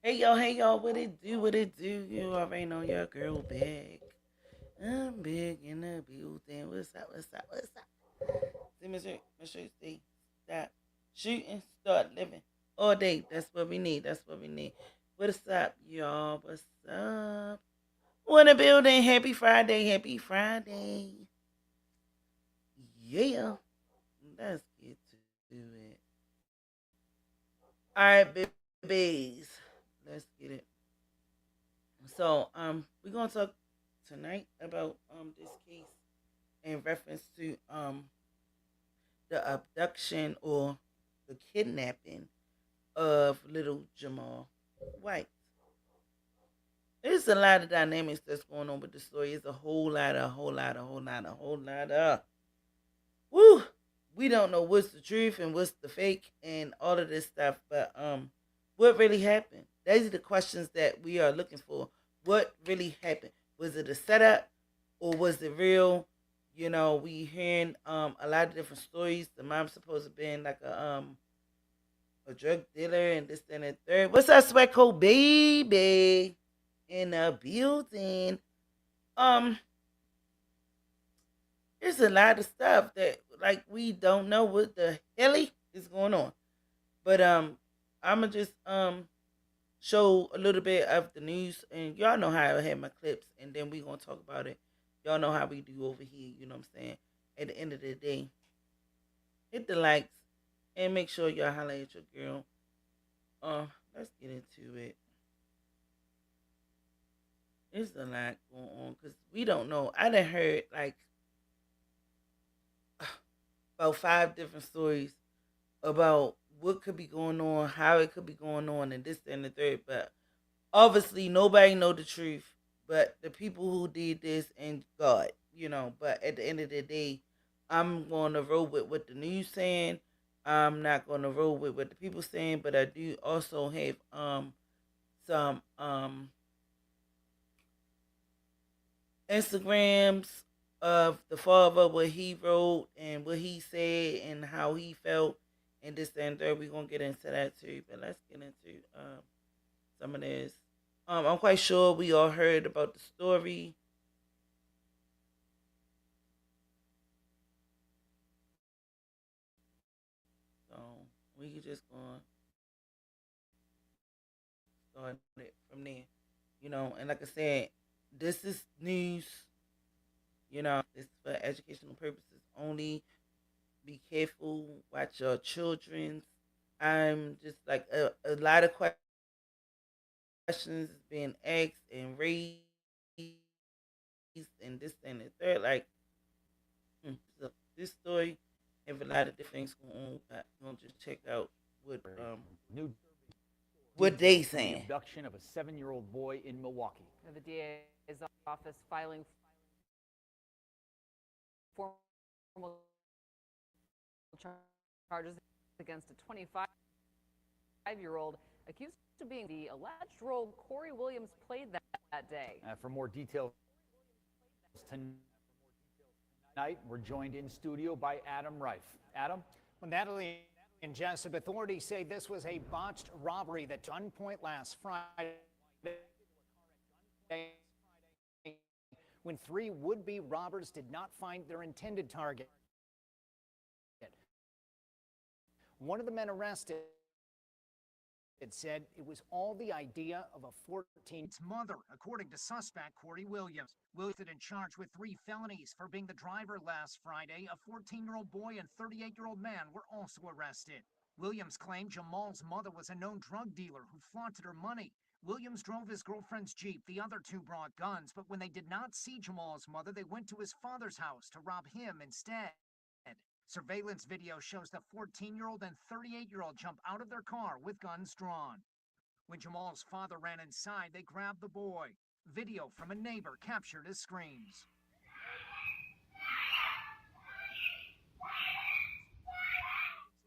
Hey y'all, what it do? You already know your girl back. I'm big in the building. What's up? See, Mr. Steve, stop shooting, start living all day. That's what we need. That's what we need. What's up, y'all? What's up? What a building. Happy Friday. Happy Friday. Yeah. Let's get to it. All right, babies. Let's get it. So, we're gonna talk tonight about this case in reference to the abduction or the kidnapping of little Jamal White. There's a lot of dynamics that's going on with the story. It's a whole lot of. Woo! We don't know what's the truth and what's the fake and all of this stuff, but what really happened? These are the questions that we are looking for. What really happened? Was it a setup or was it real? You know, we hearing a lot of different stories. The mom's supposed to have been like a drug dealer and this and the third. What's up, Sweat Coat Baby? In the building. Um, there's a lot of stuff that like we don't know what the hell is going on. But I'ma just show a little bit of the news and y'all know how I have my clips and then we gonna talk about it. Y'all know how we do over here, you know what I'm saying? At the end of the day, hit the likes and make sure y'all holler at your girl. Let's get into it. There's a lot going on because we don't know. I done heard like about five different stories about what could be going on, how it could be going on, and this and the third. But obviously, nobody know the truth. But the people who did this and God, you know. But at the end of the day, I'm going to roll with what the news saying. I'm not going to roll with what the people saying. But I do also have some Instagrams of the father, what he wrote and what he said and how he felt and this and third. We're gonna get into that too. But let's get into some of this. I'm quite sure we all heard about the story. So we can just go on start it from there. You know, and like I said, this is news, you know, this is for educational purposes only. Be careful, watch your children. I'm just like a lot of questions is being asked and raised and this and the third. Like so this story have a lot of different things going on. I'm gonna just check out New what they details from the saying. abduction of a 7-year-old boy in Milwaukee. The DA's office filing formal charges against a 25-year-old accused of being the alleged role Corey Williams played that day. For more details tonight, we're joined in studio by Adam Reif. Adam? Well, Natalie and Jessup, authorities say this was a botched robbery that gunpoint last Friday when three would-be robbers did not find their intended target. One of the men arrested said it was all the idea of a 14's mother, according to suspect Corey Williams. Williams in charge with 3 felonies for being the driver last Friday. A 14-year-old boy and 38-year-old man were also arrested. Williams claimed Jamal's mother was a known drug dealer who flaunted her money. Williams drove his girlfriend's Jeep. The other two brought guns, but when they did not see Jamal's mother, they went to his father's house to rob him instead. Surveillance video shows the 14-year-old and 38-year-old jump out of their car with guns drawn. When Jamal's father ran inside, they grabbed the boy. Video from a neighbor captured his screams.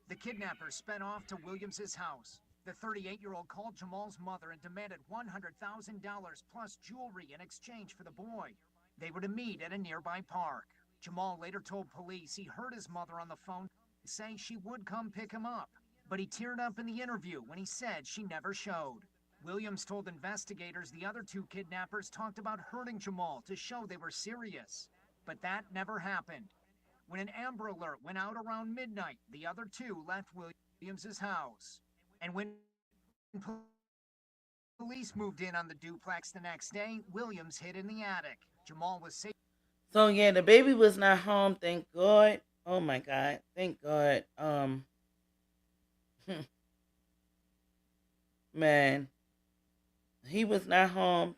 The kidnappers sped off to Williams's house. The 38-year-old called Jamal's mother and demanded $100,000 plus jewelry in exchange for the boy. They were to meet at a nearby park. Jamal later told police he heard his mother on the phone saying she would come pick him up. But he teared up in the interview when he said she never showed. Williams told investigators the other two kidnappers talked about hurting Jamal to show they were serious. But that never happened. When an Amber Alert went out around midnight, the other two left Williams's house. And when police moved in on the duplex the next day, Williams hid in the attic. Jamal was safe. So yeah, the baby was not home, thank God. Oh my God, thank God. Man, he was not home.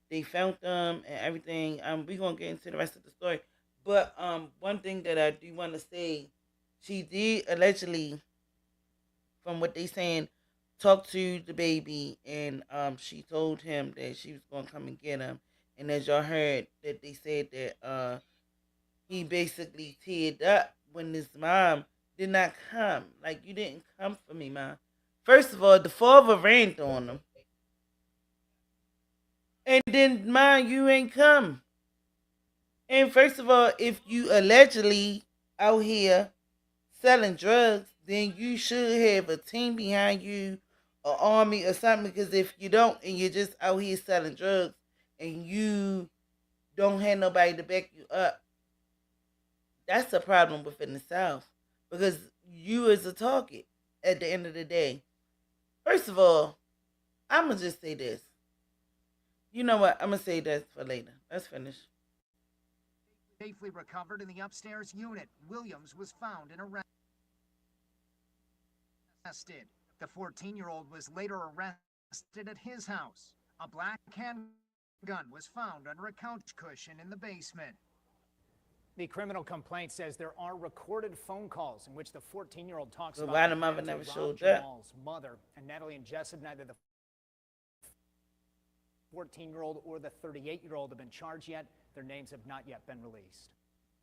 They found them and everything. We're gonna get into the rest of the story. But one thing that I do want to say, she did allegedly, from what they saying, talk to the baby, and she told him that she was gonna come and get him. And as y'all heard, that they said that he basically teared up when his mom did not come. Like, you didn't come for me, mom. First of all, the father ran on him, and then mom, you ain't come. And first of all, if you allegedly out here selling drugs, then you should have a team behind you, an army or something. Because if you don't, and you're just out here selling drugs, and you don't have nobody to back you up, that's a problem within the South. Because you is a target at the end of the day. First of all, I'm gonna just say this. You know what? I'm gonna say that for later. Let's finish. Safely recovered in the upstairs unit. Williams was found and arrested. The 14-year-old was later arrested at his house. A black handgun was found under a couch cushion in the basement. The criminal complaint says there are recorded phone calls in which the 14-year-old talks So about why the mother never showed up? Jamal's mother. And Natalie and Jess said neither the 14-year-old or the 38-year-old have been charged yet. Their names have not yet been released.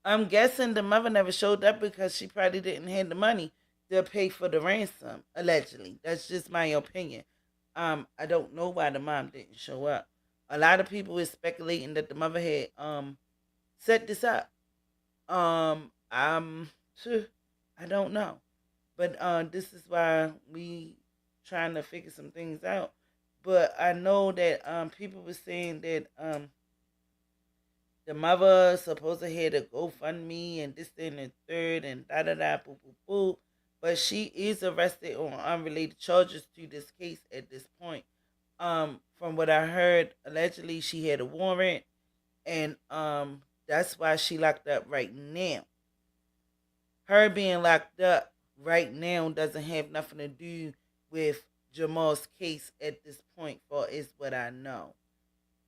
I'm guessing the mother never showed up because she probably didn't have the money to pay for the ransom, allegedly. That's just my opinion. I don't know why the mom didn't show up. A lot of people is speculating that the mother had set this up. I don't know. But this is why we trying to figure some things out. But I know that people were saying that the mother supposed to had a GoFundMe and this and the third and da da da boo boo boo. But she is arrested on unrelated charges to this case at this point. From what I heard, allegedly she had a warrant, and that's why she locked up right now. Her being locked up right now doesn't have nothing to do with Jamal's case at this point, for is what I know.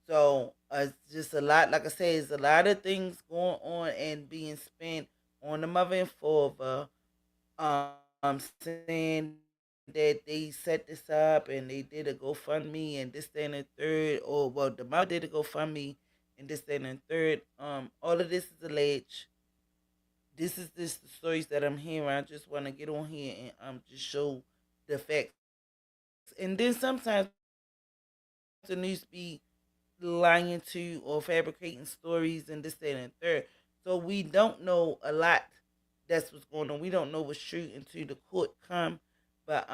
So it's just a lot. Like I said, it's a lot of things going on and being spent on the mother and father. Saying that they set this up and they did a GoFundMe and this, that, and the third. Or well, the mother did a GoFundMe and this, that, and the third. All of this is alleged. This is just the stories that I'm hearing. I just want to get on here and just show the facts. And then sometimes the news be lying to or fabricating stories and this, that, and the third. So we don't know a lot. That's what's going on. We don't know what's true until the court come. But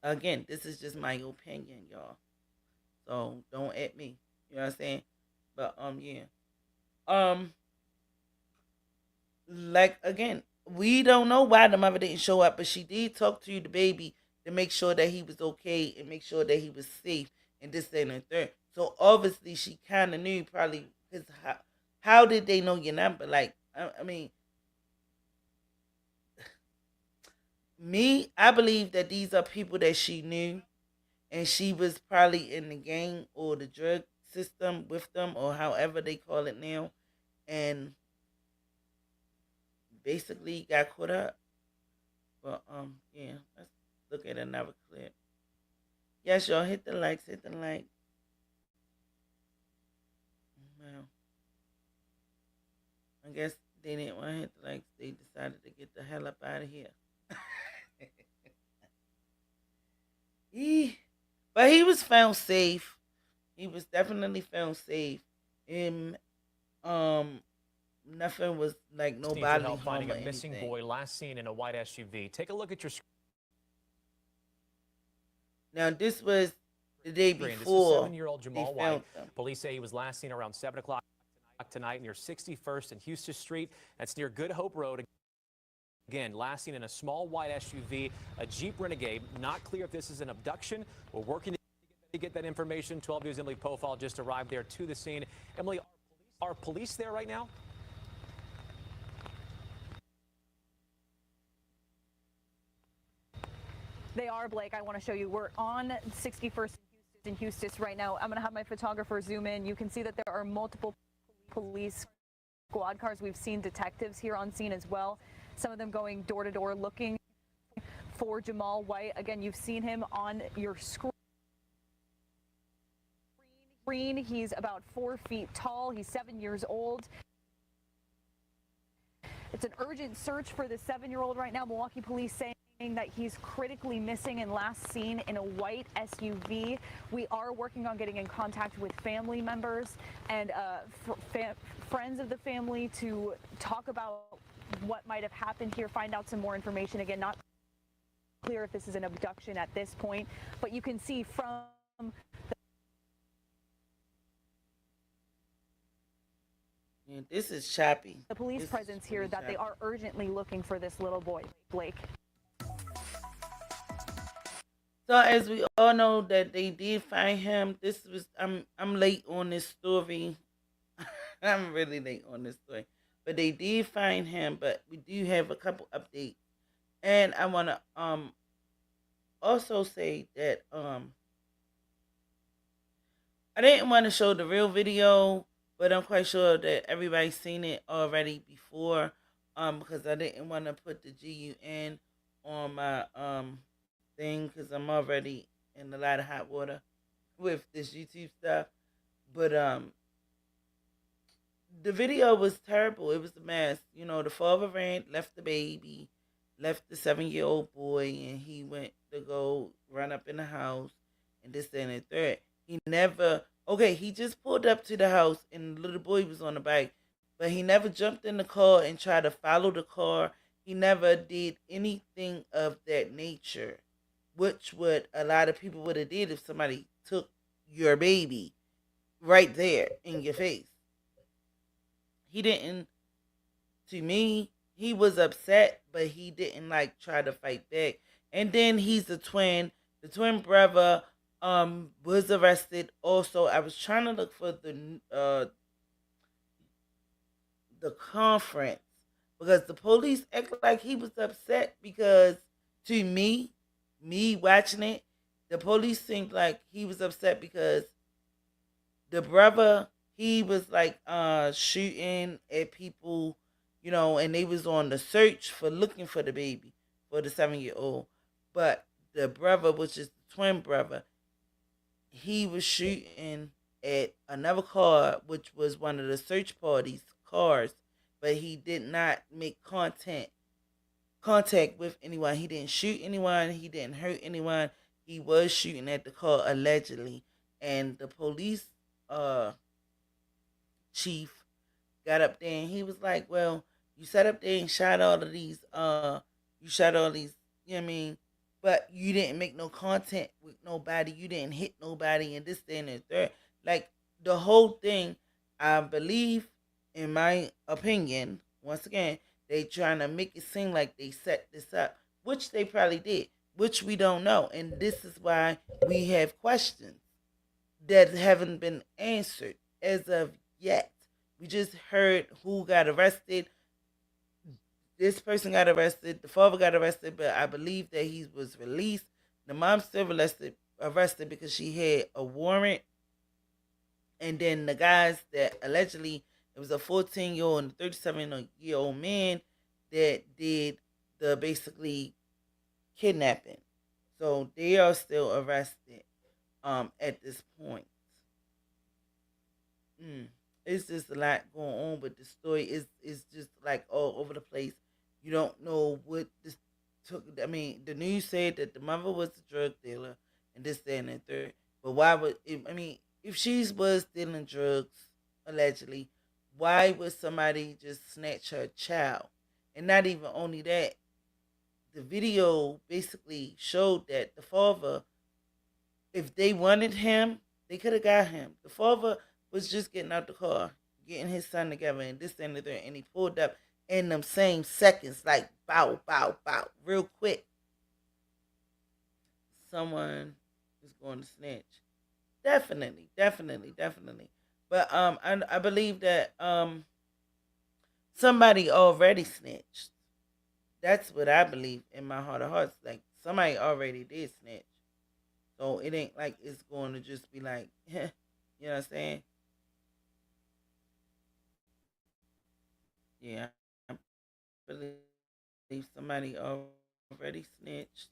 again, this is just my opinion, y'all. So don't at me. You know what I'm saying? But yeah. Like again, we don't know why the mother didn't show up, but she did talk to the baby to make sure that he was okay and make sure that he was safe and this, that, and the third. So obviously she kind of knew probably because how did they know your number? Like I mean, me, I believe that these are people that she knew, and she was probably in the gang or the drug system with them, or however they call it now, and basically got caught up. But yeah, let's look at another clip. Yes, y'all, hit the likes, hit the like. Well, I guess they didn't want to hit the likes. They decided to get the hell up out of here. But he was found safe. He was definitely found safe. And nothing was like no bodily harm finding or a missing anything. boy last seen in a white SUV. Take a look at your screen. Now this was the day This is before 7-year-old they Jamal found White. them. Police say he was last seen around 7 o'clock tonight near 61st and Houston Street. That's near Good Hope Road. Again, last seen in a small white SUV, a Jeep Renegade. Not clear if this is an abduction. We're working to get that information. 12 News' Emily Pofall just arrived there to the scene. Emily, are police there right now? They are, Blake. I want to show you. We're on 61st in Houston right now. I'm going to have my photographer zoom in. You can see that there are multiple police squad cars. We've seen detectives here on scene as well. Some of them going door to door looking for Jamal White. Again, you've seen him on your screen. He's about 4 feet tall. He's 7 years old. It's an urgent search for the 7-year-old right now. Milwaukee police saying that he's critically missing and last seen in a white SUV. We are working on getting in contact with family members and friends of the family to talk about what might have happened here, find out some more information. Again, not clear if this is an abduction at this point, but you can see from This is choppy. the police presence here that they are urgently looking for this little boy, Blake. So as we all know that they did find him. I'm late on this story. I'm really late on this story. But they did find him, but we do have a couple updates. And I wanna also say that I didn't want to show the real video, but I'm quite sure that everybody's seen it already before. Because I didn't want to put the GUN on my thing because I'm already in a lot of hot water with this YouTube stuff. But the video was terrible. It was a mess. You know, the father left the baby, left the 7-year-old boy, and he went to go run up in the house and this, that, and the third. He never, okay, he just pulled up to the house and the little boy was on the bike, but he never jumped in the car and tried to follow the car. He never did anything of that nature, which would a lot of people would have did if somebody took your baby right there in your face. He didn't. To me, he was upset, but he didn't like try to fight back. And then he's a twin. The twin brother was arrested. Also, I was trying to look for the conference because the police act like he was upset because to me watching it, the police seemed like he was upset because the brother, he was like shooting at people, you know, and they was on the search for looking for the baby, for the 7-year-old. But the brother, which is the twin brother, he was shooting at another car, which was one of the search party's cars, but he did not make contact with anyone. He didn't shoot anyone. He didn't hurt anyone. He was shooting at the car allegedly, and the police chief got up there and he was like, "Well, you sat up there and shot all of these. You shot all these. You know what I mean? But you didn't make no contact with nobody. You didn't hit nobody, and this, that, and the third. Like the whole thing, I believe, in my opinion, once again, they trying to make it seem like they set this up, which they probably did, which we don't know, and this is why we have questions that haven't been answered as of yet. We just heard who got arrested. This person got arrested. The father got arrested, but I believe that he was released. The mom still arrested because she had a warrant. And then the guys that allegedly, it was a 14-year-old and a 37-year-old man that did the basically kidnapping. So they are still arrested at this point. It's just a lot going on, but the story is just like all over the place. You don't know what this took. I mean, the news said that the mother was a drug dealer and this, that, and the third. But why would if she was dealing drugs allegedly, why would somebody just snatch her child? And not even only that, the video basically showed that the father If they wanted him, they could have got him. The father was just getting out the car, getting his son together, and this and the third, and he pulled up in them same seconds, like bow, bow, bow, real quick. Someone is going to snitch. Definitely, definitely, definitely. But I believe that somebody already snitched. That's what I believe in my heart of hearts. Like somebody already did snitch. So it ain't like it's going to just be like, you know what I'm saying? Yeah, I believe somebody already snitched,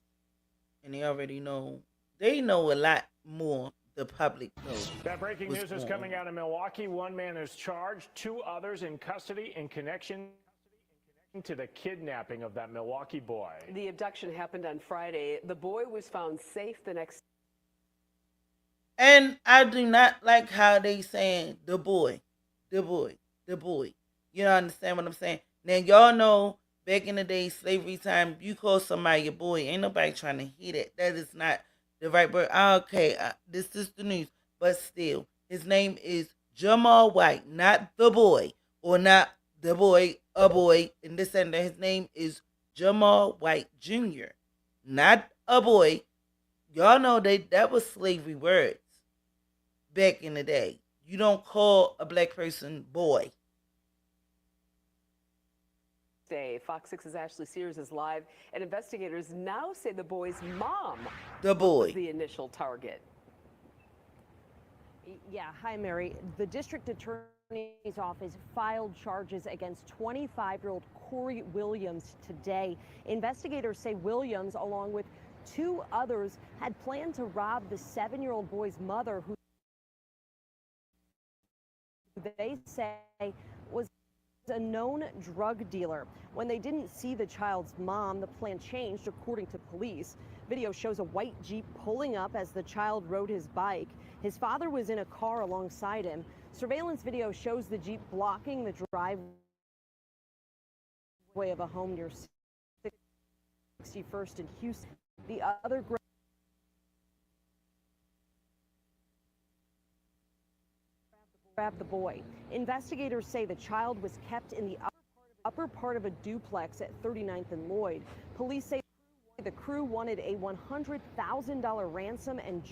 and they already know. They know a lot more. The public knows That breaking what's news is going coming on. out of Milwaukee. One man is charged, two others in custody in connection to the kidnapping of that Milwaukee boy. The abduction happened on Friday. The boy was found safe the next. And I do not like how they saying the boy, the boy, the boy. You don't understand what I'm saying? Now y'all know back in the day, slavery time, you call somebody a boy. Ain't nobody trying to hear that. That is not the right word. Okay, this is the news, but still, his name is Jamal White, not the boy, or not the boy, a boy, and this and that. His name is Jamal White Jr., not a boy. Y'all know that was slavery words back in the day. You don't call a black person boy. Day. Fox 6's Ashley Sears is live, and investigators now say the boy's mom The boy. was the initial target. Yeah, hi, Mary. The district attorney's office filed charges against 25-year-old Corey Williams today. Investigators say Williams, along with two others, had planned to rob the 7-year-old boy's mother, who they say was a known drug dealer. When they didn't see the child's mom, the plan changed, according to police. Video shows a white Jeep pulling up as the child rode his bike. His father was in a car alongside him. Surveillance video shows the Jeep blocking the driveway of a home near 61st and Houston. The other grabbed the boy. Investigators say the child was kept in the upper part of a duplex at 39th and Lloyd. Police say the crew wanted a $100,000 ransom and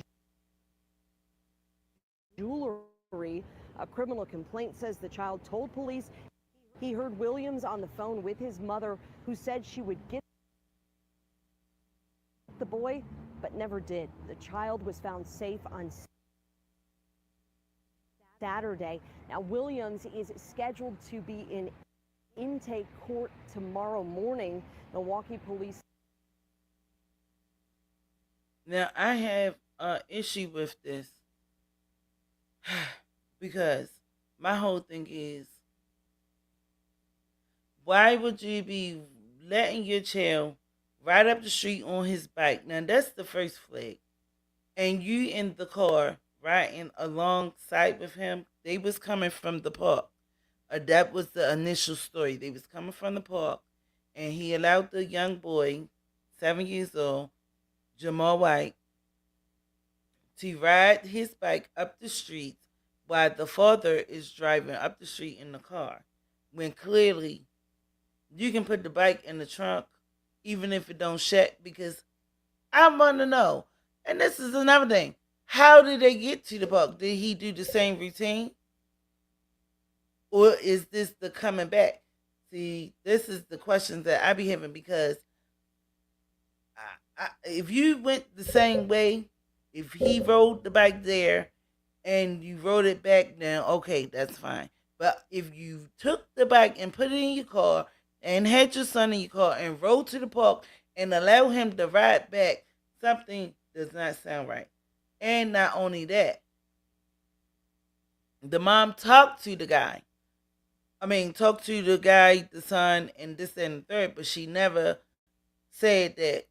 jewelry. A criminal complaint says the child told police he heard Williams on the phone with his mother, who said she would get the boy, but never did. The child was found safe on Saturday. Now, Williams is scheduled to be in intake court tomorrow morning. Milwaukee police. Now, I have an issue with this because my whole thing is, why would you be letting your child ride up the street on his bike? Now, that's the first flag. And you in the car riding alongside with him. They was coming from the park. That was the initial story. They was coming from the park, and he allowed the young boy, 7 years old, Jamal White, to ride his bike up the street while the father is driving up the street in the car. When clearly you can put the bike in the trunk even if it don't shut, because I want to know. And this is another thing. How did they get to the park? Did he do the same routine? Or is this the coming back? See, this is the questions that I be having, because if you went the same way, if he rode the bike there and you rode it back down, okay, that's fine. But if you took the bike and put it in your car and had your son in your car and rode to the park and allow him to ride back, something does not sound right. And not only that, the mom talked to the guy. Talked to the guy, the son, and this and the third, but she never said that,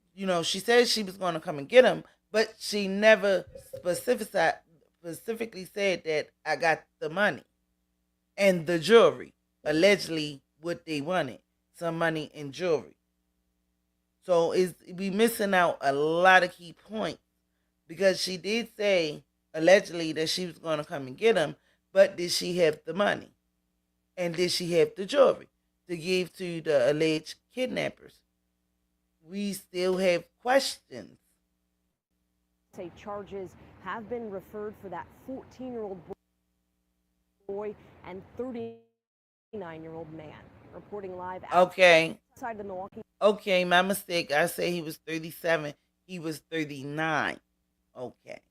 she said she was going to come and get him, but she never specifically said that I got the money and the jewelry, allegedly what they wanted, some money and jewelry. So we missing out a lot of key points because she did say allegedly that she was going to come and get him, but did she have the money? And did she have the jewelry to give to the alleged kidnappers? We still have questions. Say charges have been referred for that 14-year-old boy and 39-year-old man. Reporting live Okay. outside the Milwaukee. Okay, my mistake. I say he was 37. He was 39. Okay.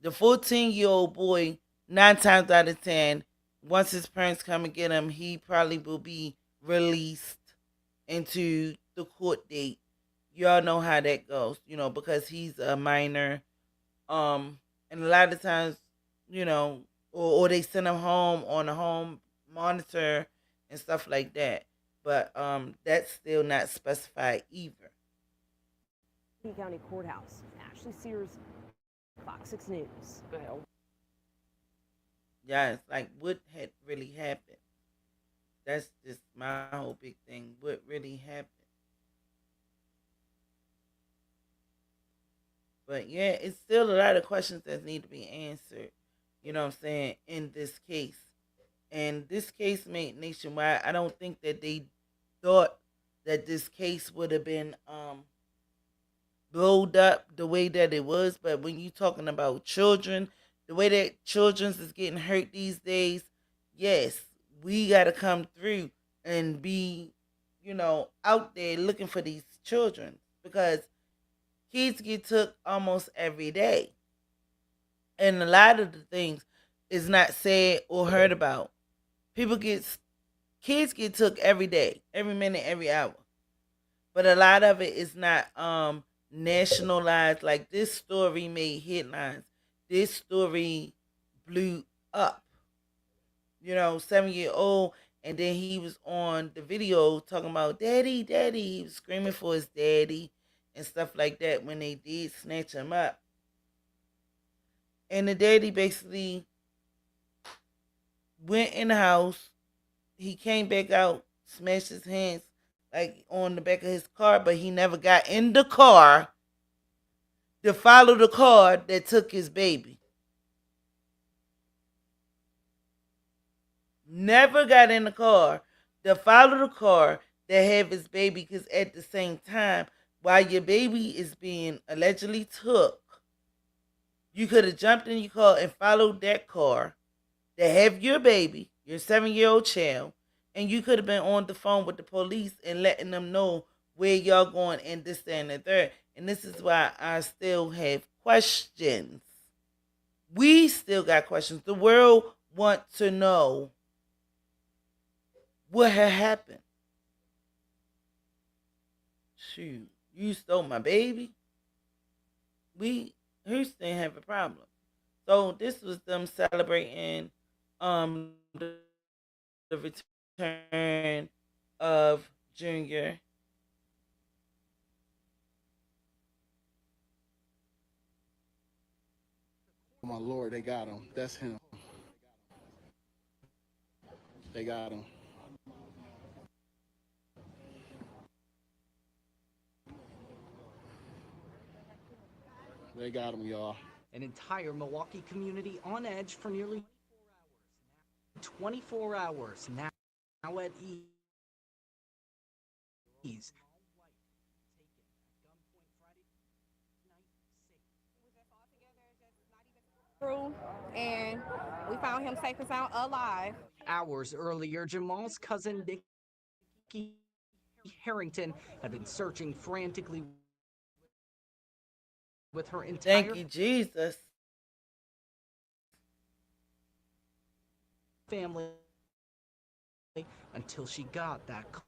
The 14-year-old boy, 9 times out of 10, once his parents come and get him, he probably will be released into the court date. Y'all know how that goes, because he's a minor. And a lot of times, or they send him home on a home monitor and stuff like that. But that's still not specified either. County Courthouse. Ashley Sears, Fox 6 News. Yeah, it's like what had really happened. That's just my whole big thing. What really happened? But yeah, it's still a lot of questions that need to be answered. You know what I'm saying, in this case. And this case made nationwide. I don't think that they thought that this case would have been blowed up the way that it was. But when you talking about children, the way that children's is getting hurt these days, yes, we got to come through and be, out there looking for these children, because kids get took almost every day. And a lot of the things is not said or heard about. Kids get took every day, every minute, every hour. But a lot of it is not nationalized. Like, this story made headlines. This story blew up. 7-year-old, and then he was on the video talking about daddy, daddy. He was screaming for his daddy and stuff like that when they did snatch him up. And the daddy basically went in the house. He came back out, smashed his hands like on the back of his car, but he never got in the car to follow the car that took his baby. Never got in the car to follow the car that have his baby, because at the same time, while your baby is being allegedly took, you could have jumped in your car and followed that car that have your baby, your 7-year-old child, and you could have been on the phone with the police and letting them know where y'all going and this, that, and the third. And this is why I still have questions. We still got questions. The world wants to know what had happened. Shoot, you stole my baby? We Houston have a problem. So this was them celebrating the return of Junior. Oh my Lord, they got him. That's him. They got him. They got him, y'all. An entire Milwaukee community on edge for nearly 24 hours. Now at ease. And we found him safe and sound alive. Hours earlier, Jamal's cousin Nikki Harrington had been searching frantically with her entire Thank you, Jesus. family until she got that call.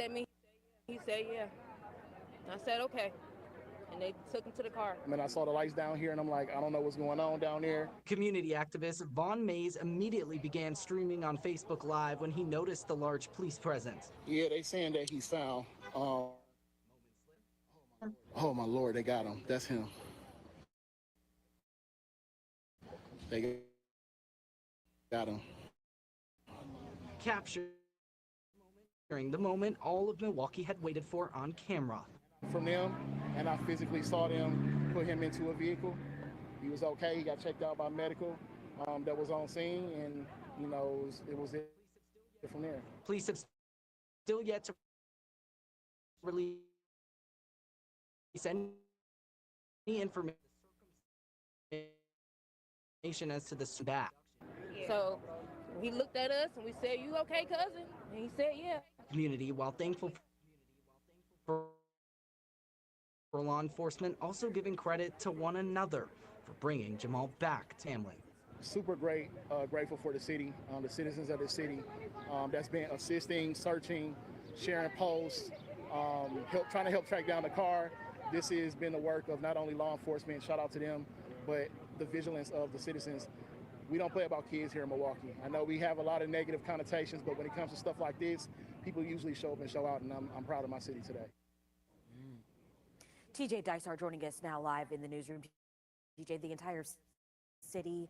At me. He said, yeah. I said, okay. And and they took him to the car. I mean, I saw the lights down here, and I'm like, I don't know what's going on down there. Community activist Vaughn Mays immediately began streaming on Facebook Live when he noticed the large police presence. Yeah, they saying that he's found. Oh my Lord, they got him. That's him. They got him. Capturing the moment all of Milwaukee had waited for on camera. From them, and I physically saw them put him into a vehicle. He was okay. He got checked out by medical that was on scene, and you know it was it from there. Police have still yet to release any information as to the back. So he looked at us and we said, "You okay, cousin?" And he said, "Yeah." Community, while thankful for law enforcement, also giving credit to one another for bringing Jamal back to family. Super great, grateful for the city, the citizens of the city that's been assisting, searching, sharing posts, trying to help track down the car. This has been the work of not only law enforcement, shout out to them, but the vigilance of the citizens. We don't play about kids here in Milwaukee. I know we have a lot of negative connotations, but when it comes to stuff like this, people usually show up and show out, and I'm proud of my city today. TJ Dysart joining us now live in the newsroom. TJ, the entire city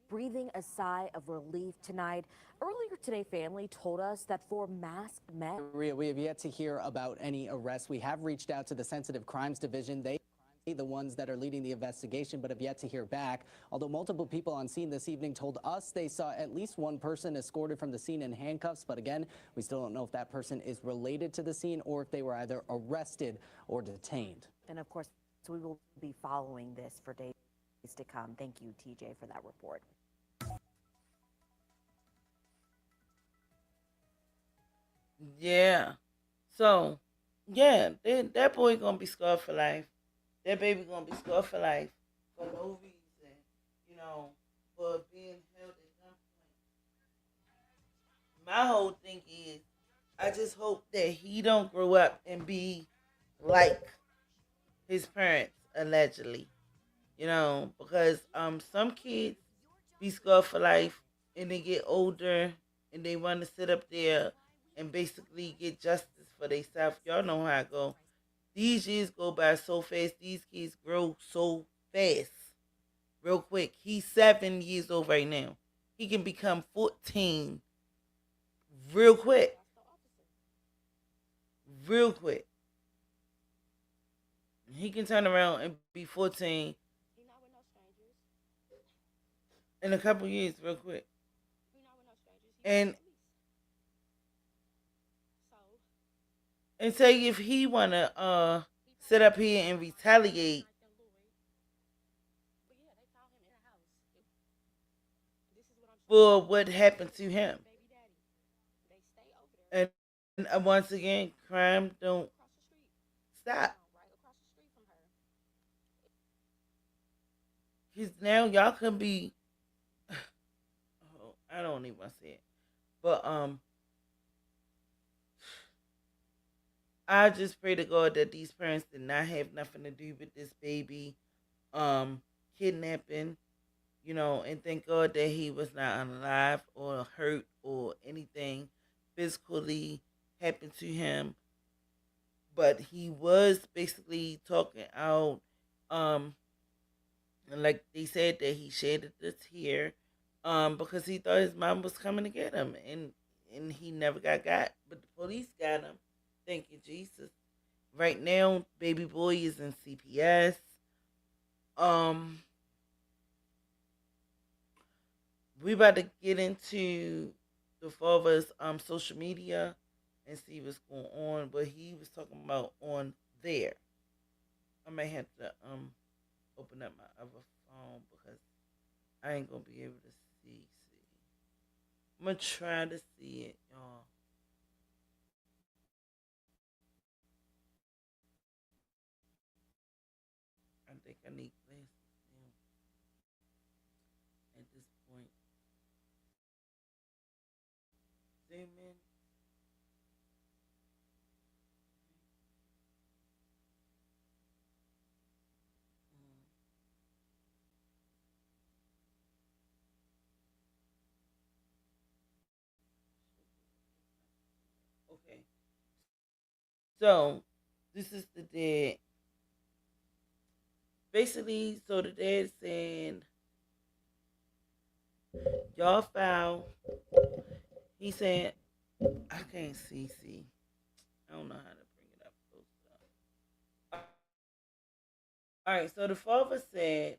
breathing a sigh of relief tonight. Earlier today, family told us that for masked men. We have yet to hear about any arrests. We have reached out to the Sensitive Crimes Division. They the ones that are leading the investigation, but have yet to hear back. Although multiple people on scene this evening told us they saw at least one person escorted from the scene in handcuffs. But again, we still don't know if that person is related to the scene or if they were either arrested or detained. And of course, so we will be following this for days to come. Thank you, TJ, for that report. Yeah. So, yeah, that boy gonna be scarred for life. That baby gonna be scarred for life for no reason, you know, for being held at gunpoint. My whole thing is, I just hope that he don't grow up and be like his parents, allegedly, you know, because some kids be scarred for life and they get older and they want to sit up there and basically get justice for themselves. Y'all know how it go. These years go by so fast. These kids grow so fast, real quick. He's 7 years old right now. He can become 14 real quick. Real quick. He can turn around and be 14 in a couple years real quick. And say if he wanna sit up here and retaliate, for what happened to him. And once again, crime don't stop. Because now y'all can be, I don't even want to say it, but I just pray to God that these parents did not have nothing to do with this baby kidnapping, you know, and thank God that he was not alive or hurt or anything physically happened to him. But he was basically talking out, and like they said that he shed a tear, because he thought his mom was coming to get him, and he never got, but the police got him. Thank you, Jesus. Right now, baby boy is in CPS. We about to get into the father's social media and see what's going on. But he was talking about on there. I may have to open up my other phone because I ain't gonna be able to see. I'm gonna try to see it, y'all. I think I need glasses now at this point. Zoom in. Okay. So this is the dad. Basically, so the dad saying, y'all foul. He said, I can't see. I don't know how to bring it up close enough. All right, so the father said,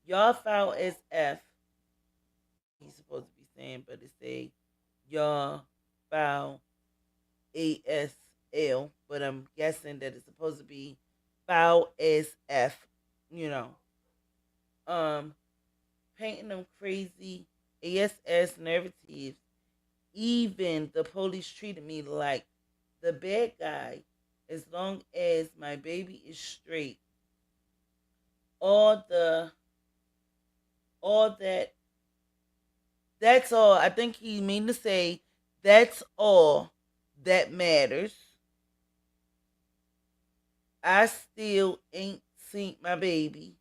y'all foul as F. He's supposed to be saying, but it say, y'all foul ASL. But I'm guessing that it's supposed to be foul as F, you know. Um, Painting them crazy ASS narratives. Even the police treated me like the bad guy as long as my baby is straight. All the all that's all. I think he mean to say that's all that matters. I still ain't seen my baby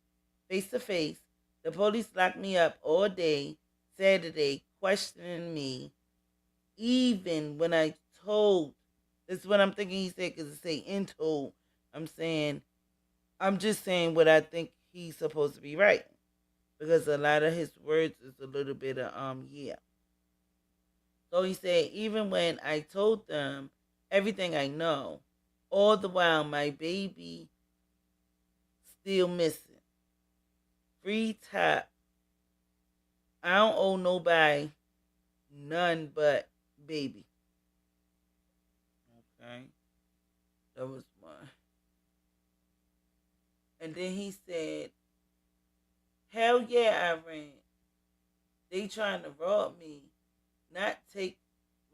face to face. The police locked me up all day Saturday questioning me. Even when I told, this is what I'm thinking he said because it say in told. I'm just saying what I think he's supposed to be writing because a lot of his words is a little bit of yeah. So he said even when I told them everything I know, all the while my baby still missing. Free top. I don't owe nobody none but baby. Okay. That was one. And then he said, hell yeah, Iran. They trying to rob me, not take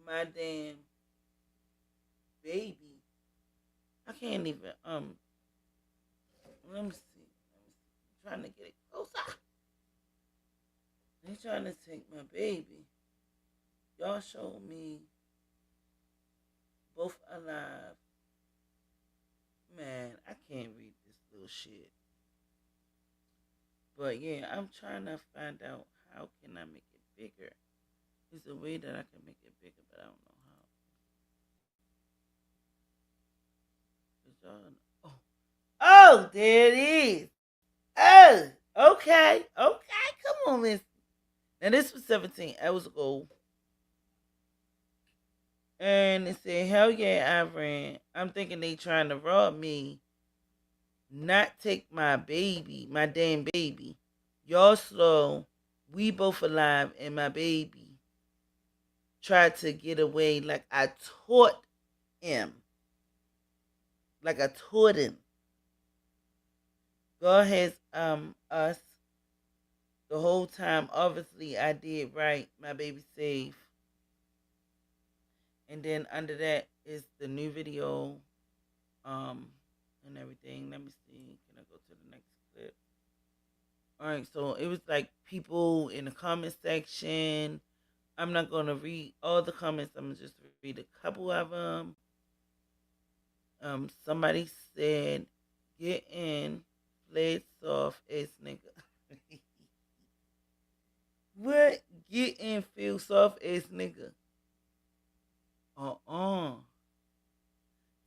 my damn baby. I can't even let me see. I'm trying to get it closer. They trying to take my baby. Y'all showed me both alive. Man, I can't read this little shit. But yeah, I'm trying to find out how can I make it bigger. There's a way that I can make it bigger, but I don't know how. Oh, oh, there it is. Oh, okay, come on, Miss. Now this was 17. That was a goal. And it said, hell yeah, I ran. I'm thinking they trying to rob me. Not take my baby, my damn baby. Y'all slow. We both alive and my baby tried to get away like I taught him. Like I taught him. God has us the whole time. Obviously I did right. My baby's safe. And then under that is the new video and everything. Let me see. Can I go to the next clip? Alright, so it was like people in the comment section. I'm not going to read all the comments. I'm going to just read a couple of them. Somebody said, get in, play soft ass nigga. What? Get in, feel soft ass nigga.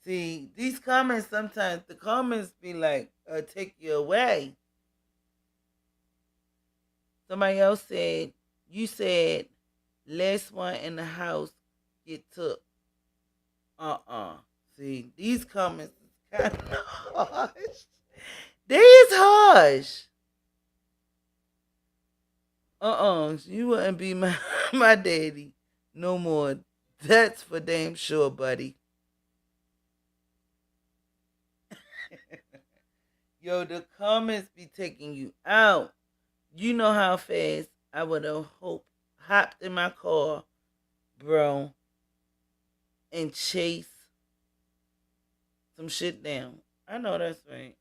See, these comments sometimes, the comments be like, take you away. Somebody else said, you said, last one in the house get took. See, these comments is kind of harsh. They is harsh. You wouldn't be my daddy no more. That's for damn sure, buddy. Yo, the comments be taking you out. You know how fast I would have hopped in my car, bro, and chase some shit down. I know that's right.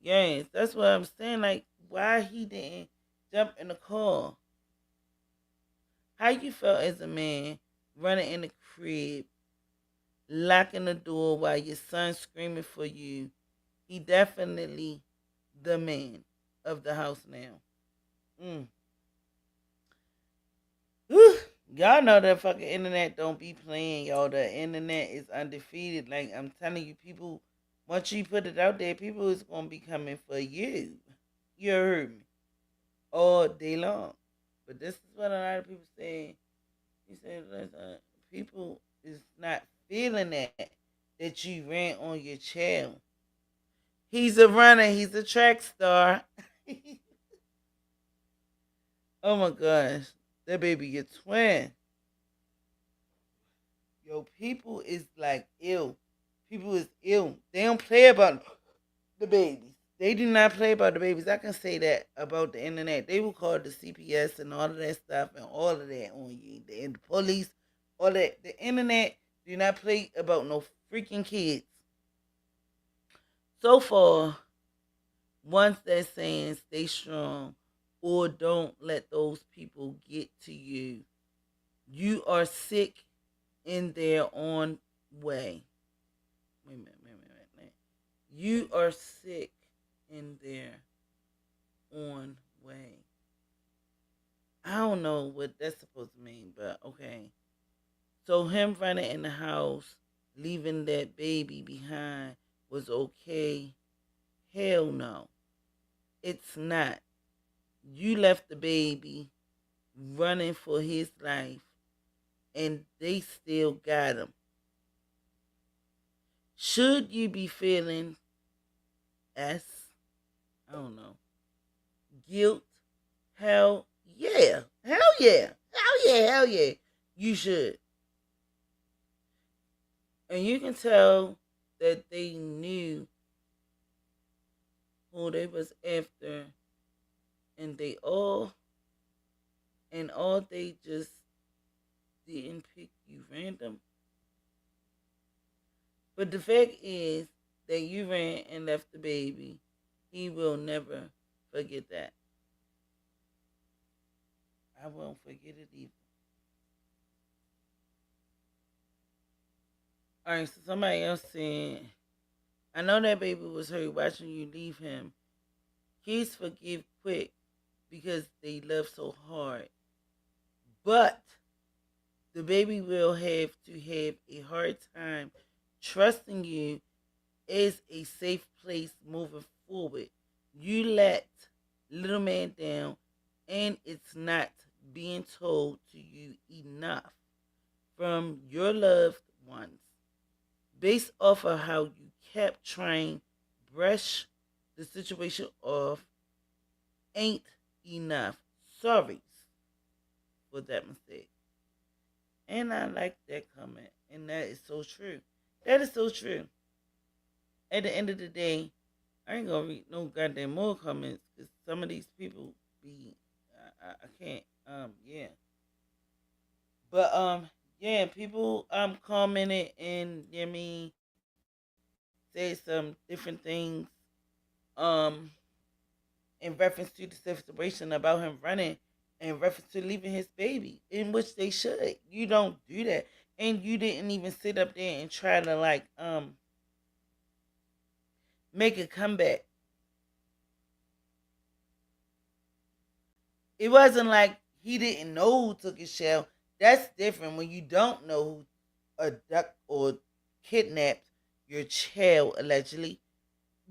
Yes, that's what I'm saying. Like, why he didn't jump in the car? How you felt as a man running in the crib, locking the door while your son's screaming for you? He definitely the man of the house now. Y'all know the fucking internet don't be playing, y'all. The internet is undefeated. Like, I'm telling you, people, once you put it out there, people is gonna be coming for you. You heard me. All day long. But this is what a lot of people say. He said, people is not feeling that you ran on your child. He's a runner. He's a track star. Oh my gosh. That baby get twin. Yo, people is like ill. People is ill. They don't play about the babies. They do not play about the babies. I can say that about the internet. They will call the CPS and all of that stuff and all of that on you. And the police, all that. The internet do not play about no freaking kids. So far, once they're saying stay strong or don't let those people get to you, you are sick in their own way. Wait a minute. You are sick in their own way. I don't know what that's supposed to mean, but okay. So him running in the house, leaving that baby behind was okay. Hell no. It's not. You left the baby running for his life and they still got him. Should you be feeling I don't know, guilt? Hell yeah. Hell yeah. Hell yeah. Hell yeah. You should. And you can tell that they knew who they was after and all they just didn't pick you random. But the fact is that you ran and left the baby. He will never forget that. I won't forget it either. Alright, so somebody else said, I know that baby was hurt watching you leave him. Kids forgive quick because they love so hard. But the baby will have to have a hard time trusting you is a safe place moving forward. You let little man down and it's not being told to you enough from your loved ones based off of how you kept trying brush the situation off ain't enough. Sorry for that mistake. And I like that comment. And that is so true. That is so true. At the end of the day, I ain't gonna read no goddamn more comments because some of these people be, I can't, yeah. But, yeah, people, commented and, say some different things, in reference to the situation about him running, in reference to leaving his baby, in which they should. You don't do that. And you didn't even sit up there and try to, like, make a comeback. It wasn't like he didn't know who took his shell. That's different when you don't know who abducted or kidnapped your child allegedly.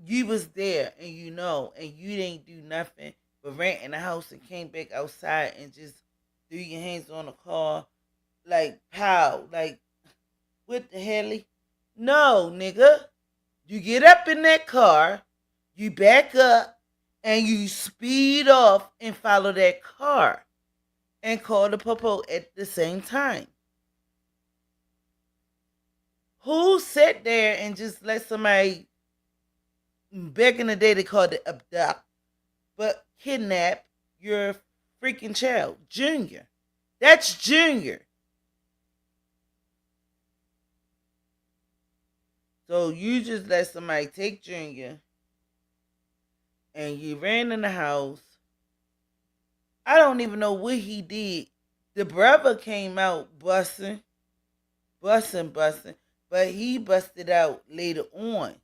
You was there and you know, and you didn't do nothing but ran in the house and came back outside and just threw your hands on the car like pow, like what the hell? No, nigga. You get up in that car, you back up, and you speed off and follow that car and call the popo at the same time. Who sat there and just let somebody, back in the day they called it abduct, but kidnap your freaking child? Junior. That's Junior. So you just let somebody take Junior and you ran in the house. I don't even know what he did. The brother came out busting, but he busted out later on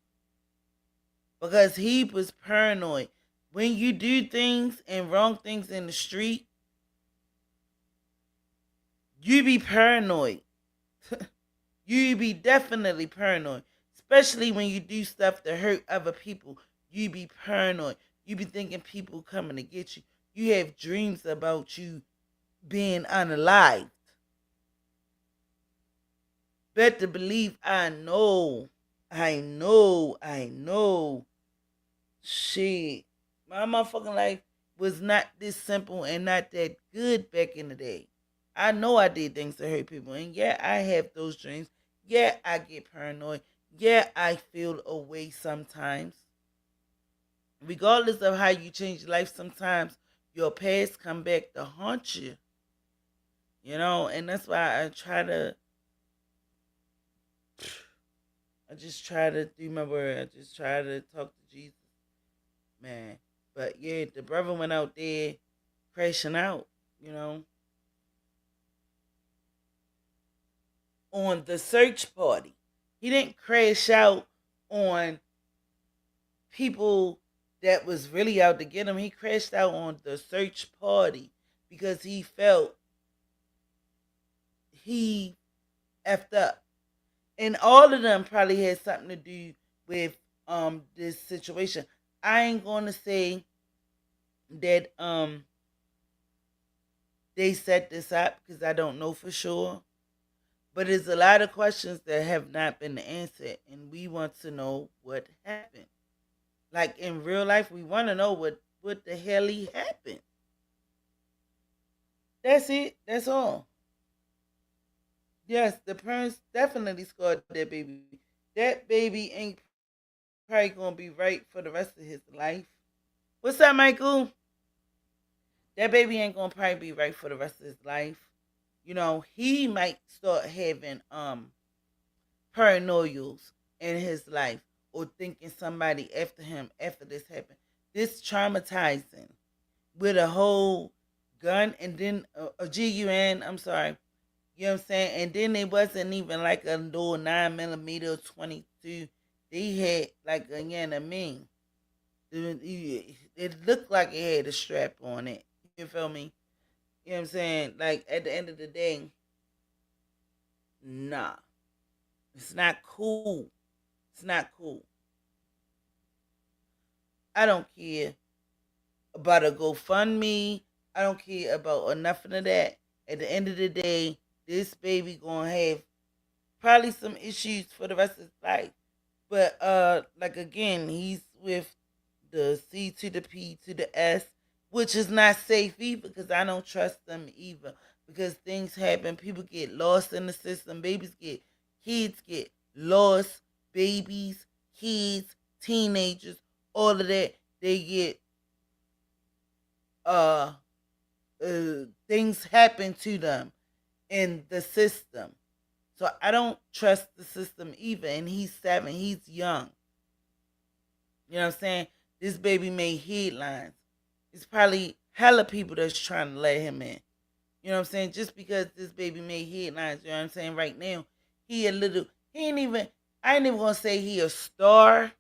because he was paranoid. When you do things and wrong things in the street, You be paranoid. You be definitely paranoid. Especially when you do stuff to hurt other people. You be paranoid. You be thinking people coming to get you. You have dreams about you being unalived. Better believe I know. I know. Shit. My motherfucking life was not this simple and not that good back in the day. I know I did things to hurt people. And yeah, I have those dreams. Yeah, I get paranoid. Yeah, I feel away sometimes. Regardless of how you change your life, sometimes your past come back to haunt you. You know, and that's why I just try to do my word. I just try to talk to Jesus, man. But yeah, the brother went out there crashing out, you know, on the search party. He didn't crash out on people that was really out to get him. He crashed out on the search party because he felt he effed up. And all of them probably had something to do with this situation. I ain't gonna say that they set this up because I don't know for sure. But there's a lot of questions that have not been answered, and we want to know what happened. Like in real life, we want to know what the hell he happened. That's it. That's all. Yes, the parents definitely scarred that baby. That baby ain't probably gonna be right for the rest of his life. What's up, Michael? That baby ain't gonna probably be right for the rest of his life. You know, he might start having paranoials in his life or thinking somebody after him after this happened. This traumatizing with a whole gun and then a GUN, I'm sorry. You know what I'm saying? And then it wasn't even like a little 9mm 22. They had like a mean. It looked like it had a strap on it. You feel me? You know what I'm saying? Like at the end of the day, nah. It's not cool. It's not cool. I don't care about a GoFundMe. I don't care about nothing of that. At the end of the day, this baby gonna have probably some issues for the rest of his life. But like again, he's with the C to the P to the S, which is not safe either because I don't trust them either. Because things happen, people get lost in the system, kids get lost, babies, kids, teenagers, all of that, they get uh, things happen to them in the system. So I don't trust the system either. And he's 7, he's young. You know what I'm saying? This baby made headlines. It's probably hella people that's trying to let him in. You know what I'm saying? Just because this baby made headlines, you know what I'm saying? Right now, he ain't even, I ain't even gonna say he a star,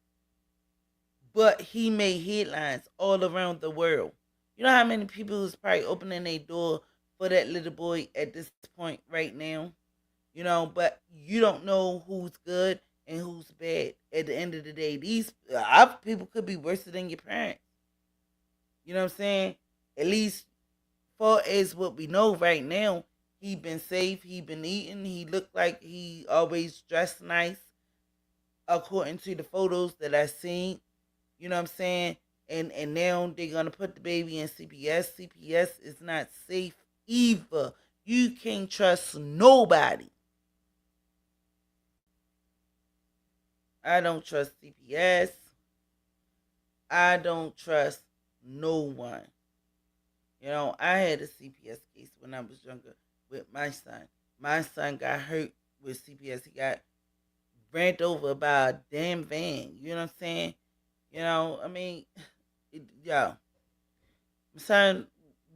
but he made headlines all around the world. You know how many people is probably opening their door for that little boy at this point right now? You know, but you don't know who's good and who's bad at the end of the day. These other people could be worse than your parents. You know what I'm saying? At least far as what we know right now, he been safe, he been eating, he looked like he always dressed nice according to the photos that I seen. You know what I'm saying? And now they're gonna put the baby in CPS. CPS is not safe either. You can't trust nobody. I don't trust CPS. I don't trust no one. You know, I had a CPS case when I was younger with my son. My son got hurt with CPS. He got ran over by a damn van. You know what I'm saying? You know, I mean, yeah. My son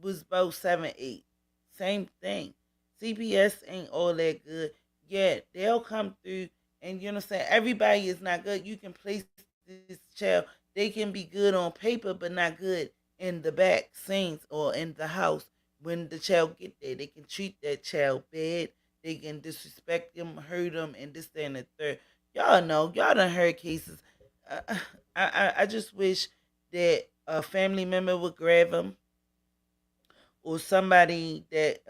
was about 7, 8. Same thing. CPS ain't all that good. Yeah, they'll come through and you know what I'm saying? Everybody is not good. You can place this child. They can be good on paper, but not good in the back scenes or in the house when the child get there. They can treat that child bad. They can disrespect them, hurt them, and this, that, and the third. Y'all know, y'all done heard cases. Uh, I just wish that a family member would grab them, or somebody that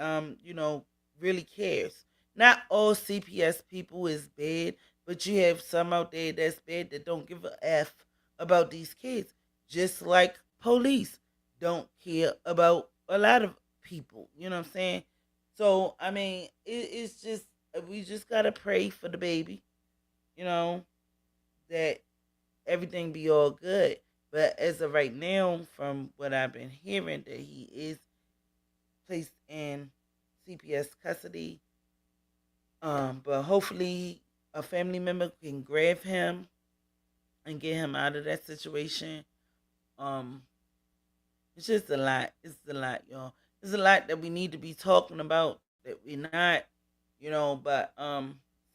really cares. Not all CPS people is bad, but you have some out there that's bad that don't give a f about these kids. Just like police don't care about a lot of people. You know what I'm saying? So I mean, it's just we just gotta pray for the baby. You know that everything be all good. But as of right now, from what I've been hearing, that he is placed in CPS custody. But hopefully a family member can grab him and get him out of that situation. Um, it's just a lot. It's a lot, y'all. It's a lot that we need to be talking about that we're not, but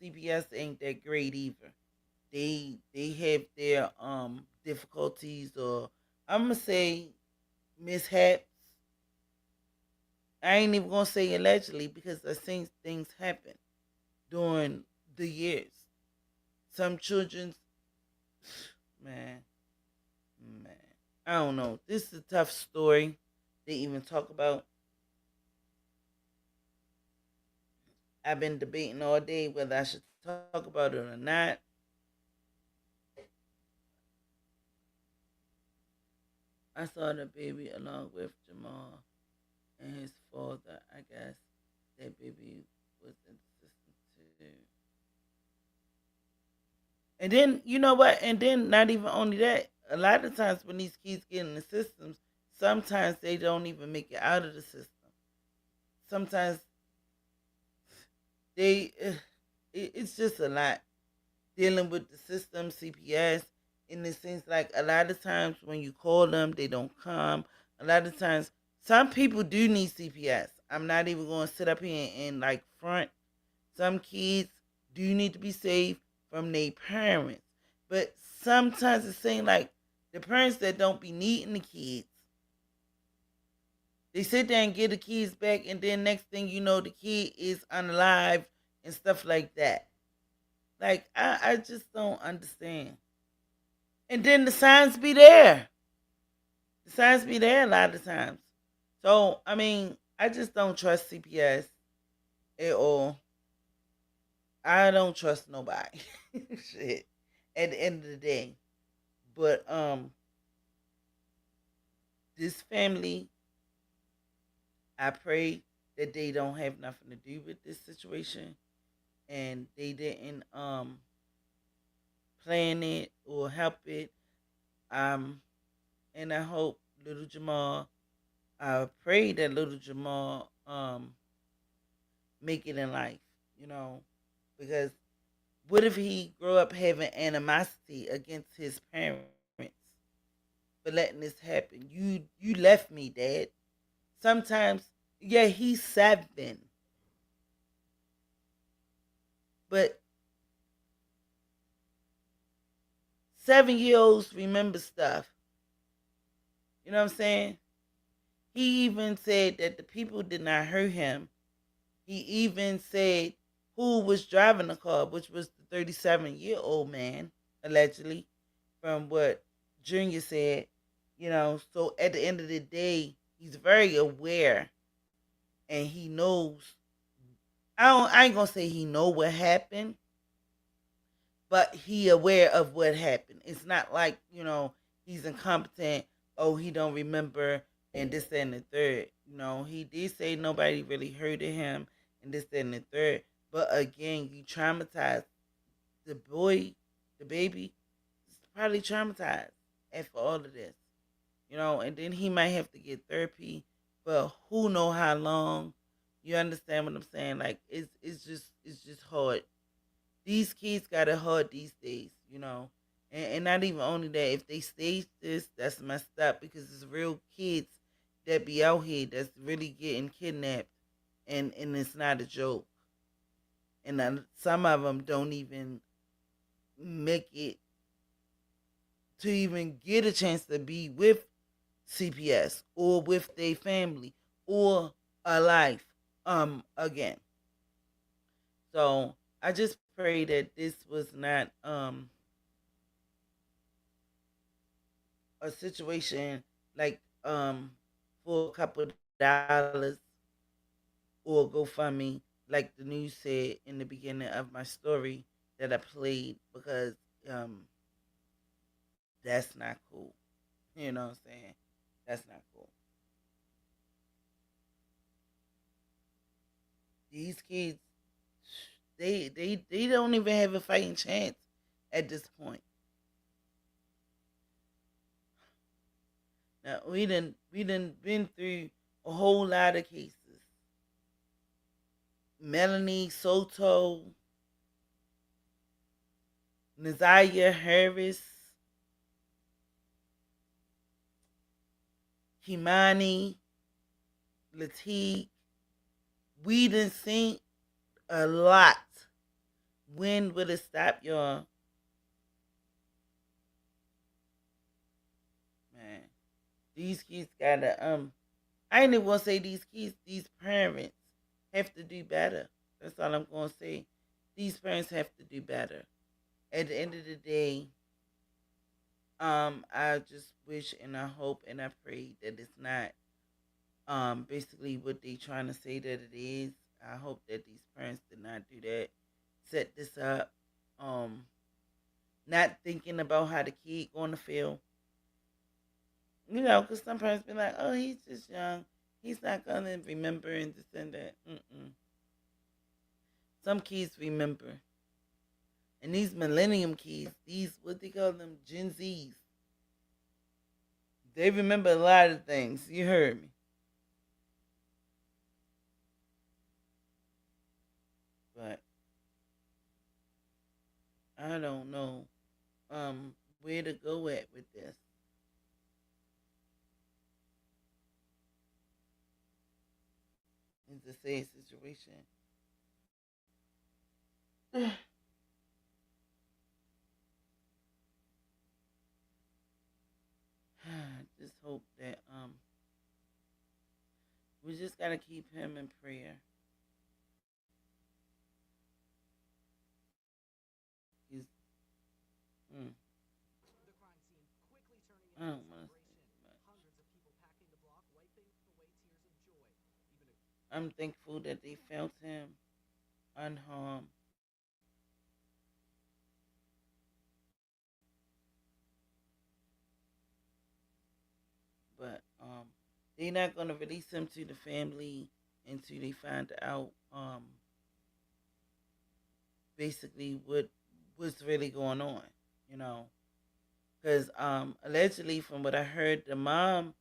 CPS ain't that great either. They have their difficulties, or I'm gonna say mishaps. I ain't even gonna say allegedly because I've seen things happen during the years. Some children's man, man. I don't know. This is a tough story to even talk about. I've been debating all day whether I should talk about it or not. I saw the baby along with Jamal and his father. I guess that baby was in the system too. And then you know what? And then not even only that. A lot of times when these kids get in the systems, sometimes they don't even make it out of the system. Sometimes they, it's just a lot dealing with the system, CPS, and it seems like a lot of times when you call them, they don't come. A lot of times, some people do need CPS. I'm not even going to sit up here and like front. Some kids do need to be saved from their parents, but sometimes it seems like the parents that don't be needing the kids, they sit there and get the kids back, and then next thing you know, the kid is unalive and stuff like that. Like I just don't understand. And then the signs be there. The signs be there a lot of times. So I mean, I just don't trust CPS at all. I don't trust nobody. Shit. At the end of the day. But this family, I pray that they don't have nothing to do with this situation, and they didn't plan it or help it. Um and I hope little Jamal, I pray that little Jamal make it in life, you know, because what if he grow up having animosity against his parents for letting this happen? You left me, Dad. Sometimes, yeah, he's 7, but 7-year-olds remember stuff. You know what I'm saying? He even said that the people did not hurt him. He even said who was driving the car, which was the 37-year-old man, allegedly, from what Junior said. So at the end of the day, he's very aware, and he knows. I ain't gonna say he know what happened, but he aware of what happened. It's not like, he's incompetent. Oh, he don't remember, and this, that, and the third. He did say nobody really hurted him, and this, that, and the third. But again, you traumatized the boy, the baby. Is probably traumatized after all of this. And then he might have to get therapy, but who know how long. You understand what I'm saying? Like it's just hard. These kids got it hard these days. And not even only that, if they stage this, that's messed up because it's real kids that be out here that's really getting kidnapped, and it's not a joke. And some of them don't even make it to even get a chance to be with CPS or with their family or alive again. So I just pray that this was not a situation like for a couple of dollars or GoFundMe, like the news said in the beginning of my story that I played, because um that's not cool. You know what I'm saying? That's not cool. These kids, they don't even have a fighting chance at this point. Now we done been through a whole lot of cases. Melanie Soto, Nazaria Harris, Kimani, Latique. We done seen a lot. When will it stop, y'all? Man, these kids gotta I ain't even gonna say these kids, these parents have to do better. That's all I'm gonna say. These parents have to do better. At the end of the day, I just wish and I hope and I pray that it's not basically what they trying to say that it is. I hope that these parents did not do that. Set this up. Um, Not thinking about how the kid gonna feel. You know, because some parents be like, "Oh, he's just young. He's not gonna remember and this and that." Mm-mm. Some kids remember, and these millennium kids, these what they call them, Gen Zs, they remember a lot of things. You heard me, but I don't know where to go at with this. It's a sad situation. Just hope that we just gotta keep him in prayer. He's, mm, I don't want to say much. I'm thankful that they found him unharmed, but they're not gonna release him to the family until they find out basically what's really going on. You know, because allegedly, from what I heard, the mom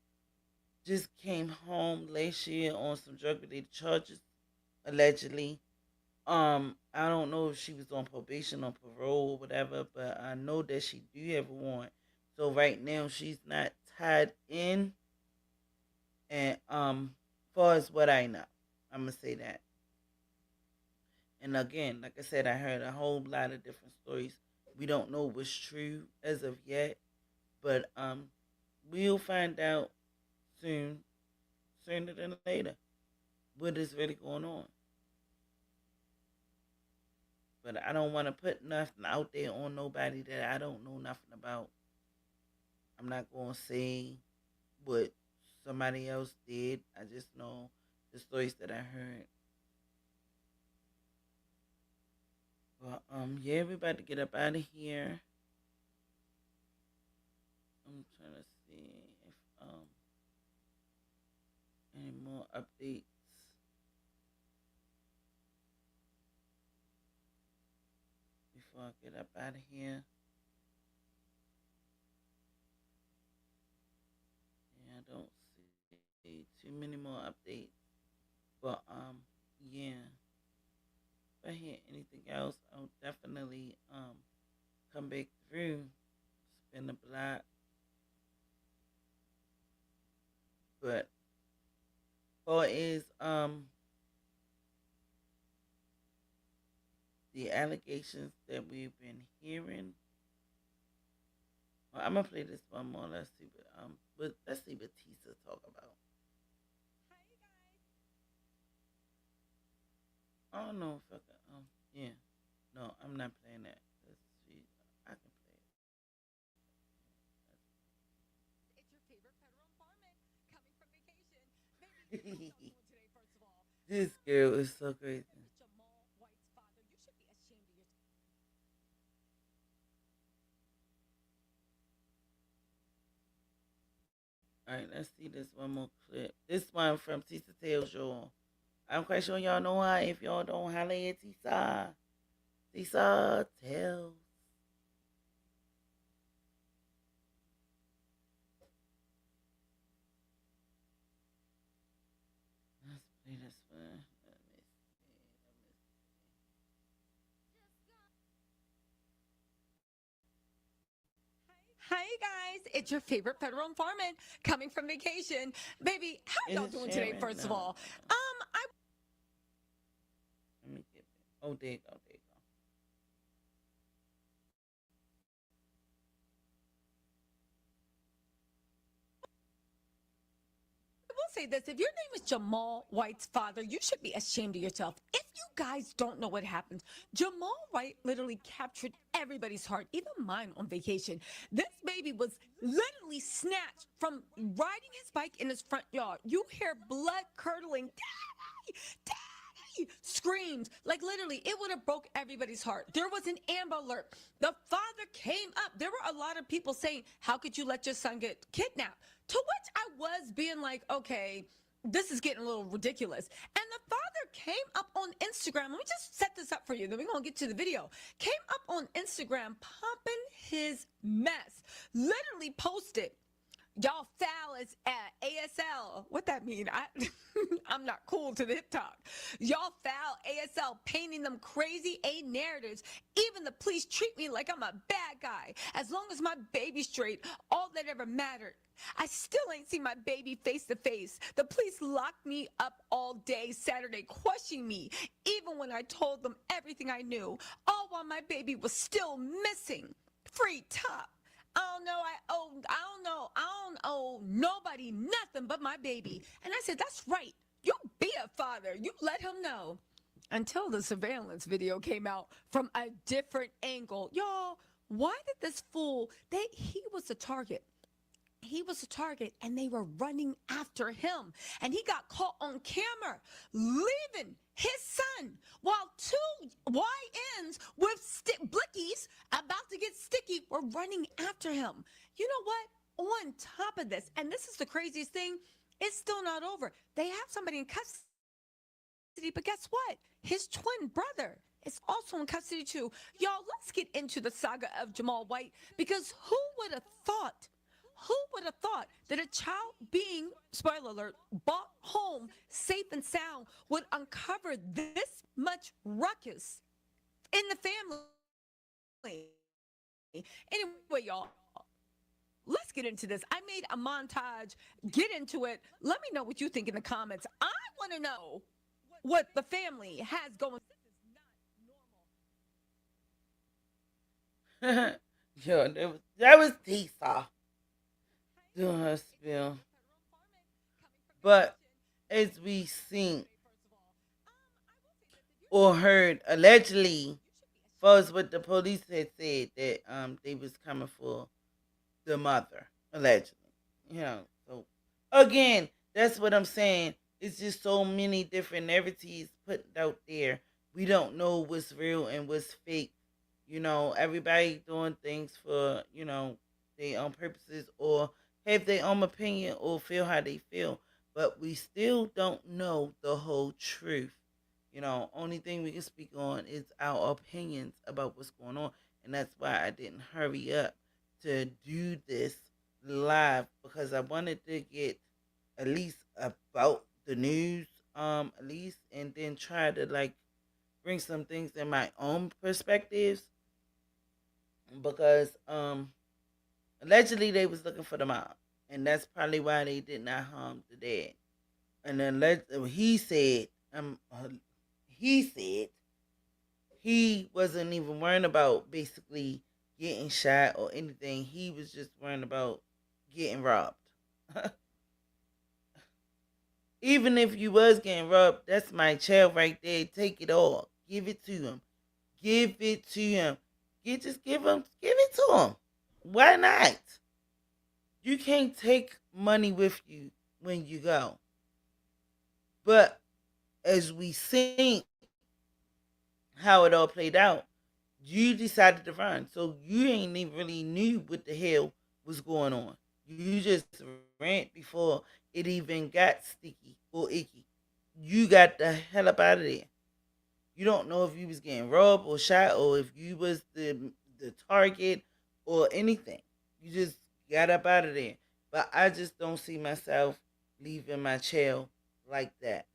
just came home last year on some drug related charges. Allegedly, I don't know if she was on probation or parole or whatever, but I know that she do have a warrant. So right now she's not tied in, and far as what I know, I'm gonna say that. And again, like I said, I heard a whole lot of different stories. We don't know what's true as of yet, but we'll find out soon, sooner than later, what is really going on. But I don't want to put nothing out there on nobody that I don't know nothing about. I'm not going to say what somebody else did. I just know the stories that I heard. But yeah, we about to get up out of here. I'm trying to see if any more updates before I get up out of here. Yeah, I don't see too many more updates. But yeah. If I hear anything else, I'll definitely come back through, spin the block. But far as the allegations that we've been hearing, well, I'm gonna play this one more. Let's see what let's see what Tisa talk about. I don't know if I can. Yeah. No, I'm not playing that. 'Cause I can play it. This girl is so crazy. All right, let's see this one more clip. This one from Tisa Tales Show. I'm quite sure y'all know her. If y'all don't, holla at Tisa. Tisa Tales. Let's play this one. Let me see. Hi guys, it's your favorite federal informant coming from vacation. Baby, how Is y'all it doing today, sharing? first of No. all? I Let me get it. Oh, there you go. There you go. will say this, if your name is Jamal White's father, you should be ashamed of yourself. If you guys don't know what happened, Jamal White literally captured everybody's heart, even mine on vacation. This baby was literally snatched from riding his bike in his front yard. You hear blood curdling, Daddy! Daddy! Screams. Like literally, it would have broke everybody's heart. There was an Amber Alert. The father came up. There were a lot of people saying, how could you let your son get kidnapped? To which I was being like, okay, this is getting a little ridiculous. And the father came up on Instagram. Let me just set this up for you. Then we're going to get to the video. Came up on Instagram pumping his mess. Literally posted, y'all foul as ASL. What that mean? I'm not cool to the hip talk. Y'all foul ASL, painting them crazy A narratives. Even the police treat me like I'm a bad guy. As long as my baby's straight, all that ever mattered. I still ain't seen my baby face to face. The police locked me up all day Saturday, questioning me, even when I told them everything I knew, all while my baby was still missing. Free top. I don't owe nobody nothing but my baby. And I said, that's right. You be a father. You let him know. Until the surveillance video came out from a different angle. Y'all, why did this fool, he was the target. He was a target and they were running after him. And he got caught on camera leaving his son while two YNs with blickies about to get sticky were running after him. You know what? On top of this, and this is the craziest thing, it's still not over. They have somebody in custody, but guess what? His twin brother is also in custody too. Y'all, let's get into the saga of Jamal White, because who would have thought? Who would have thought that a child being, spoiler alert, brought home safe and sound would uncover this much ruckus in the family? Anyway, y'all, let's get into this. I made a montage. Get into it. Let me know what you think in the comments. I want to know what the family has going. Yo, that was Tisa doing her spill. But as we seen or heard, allegedly, first what the police had said that they was coming for the mother, allegedly. You know, so again, that's what I'm saying. It's just so many different narratives put out there. We don't know what's real and what's fake. You know, everybody doing things for, their own purposes or have their own opinion or feel how they feel. But we still don't know the whole truth. Only thing we can speak on is our opinions about what's going on. And that's why I didn't hurry up to do this live, because I wanted to get at least about the news, at least, and then try to bring some things in my own perspectives, because allegedly they was looking for the mom, and that's probably why they did not harm the dad. And then he said he wasn't even worrying about basically getting shot or anything. He was just worrying about getting robbed. Even if you was getting robbed, that's my child right there. Take it all. Give it to him. Give it to him. Just give it to him. Why not? You can't take money with you when you go. But as we seen how it all played out, you decided to run. So you ain't even really knew what the hell was going on. You just ran before it even got sticky or icky. You got the hell up out of there. You don't know if you was getting robbed or shot or if you was the target or anything. You just got up out of there. But I just don't see myself leaving my child like that.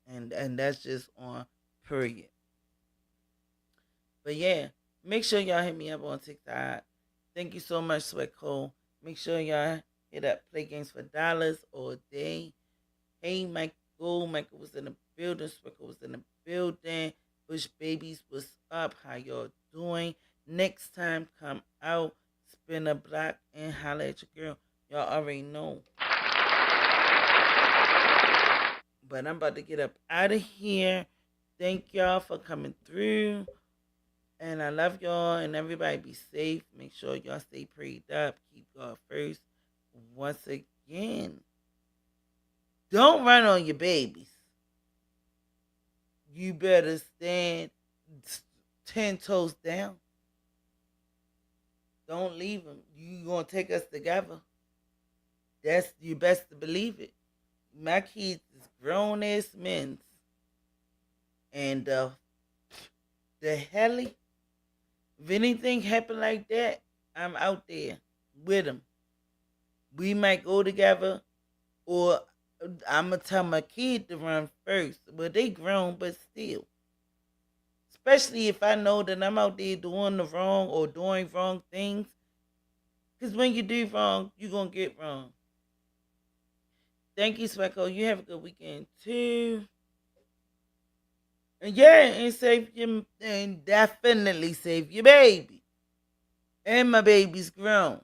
And that's just on period. But yeah, make sure y'all hit me up on TikTok. Thank you so much, Sweat Cole. Make sure y'all hit up Play Games for Dollars all day. Hey, Michael. Michael was in the building. Sweat Cole was in the building. Bush Babies, what's up? How y'all doing? Next time, come out, spin a block, and holla at your girl. Y'all already know. But I'm about to get up out of here. Thank y'all for coming through. And I love y'all, and everybody be safe. Make sure y'all stay prayed up. Keep God first. Once again, don't run on your babies. You better stand 10 toes down. Don't leave them. You gonna take us together. That's you best to believe it. My kids is grown ass men, and the helly. If anything happen like that, I'm out there with them. We might go together, or I'm gonna tell my kid to run first. But they grown, but still. Especially if I know that I'm out there doing the wrong or doing wrong things. Because when you do wrong, you're going to get wrong. Thank you, Swecko. You have a good weekend, too. And yeah, and definitely save your baby. And my baby's grown.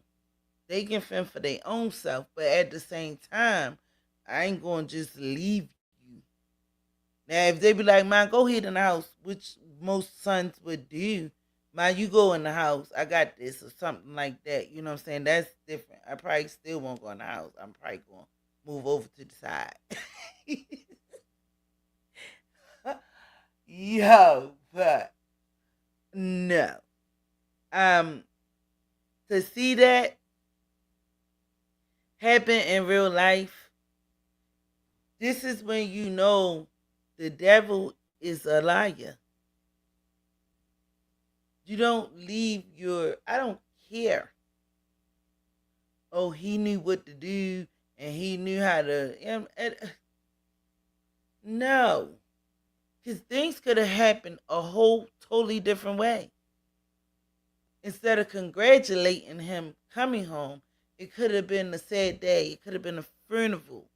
They can fend for their own self. But at the same time, I ain't going to just leave you. Now, if they be like, man, go ahead in the house, which most sons would do. Man, you go in the house. I got this or something like that. You know what I'm saying? That's different. I probably still won't go in the house. I'm probably going to move over to the side. Yo, but no. To see that happen in real life, this is when you know the devil is a liar. You don't leave I don't care. Oh, he knew what to do and he knew how to. No. Because things could have happened a whole totally different way. Instead of congratulating him coming home, it could have been a sad day. It could have been a funeral.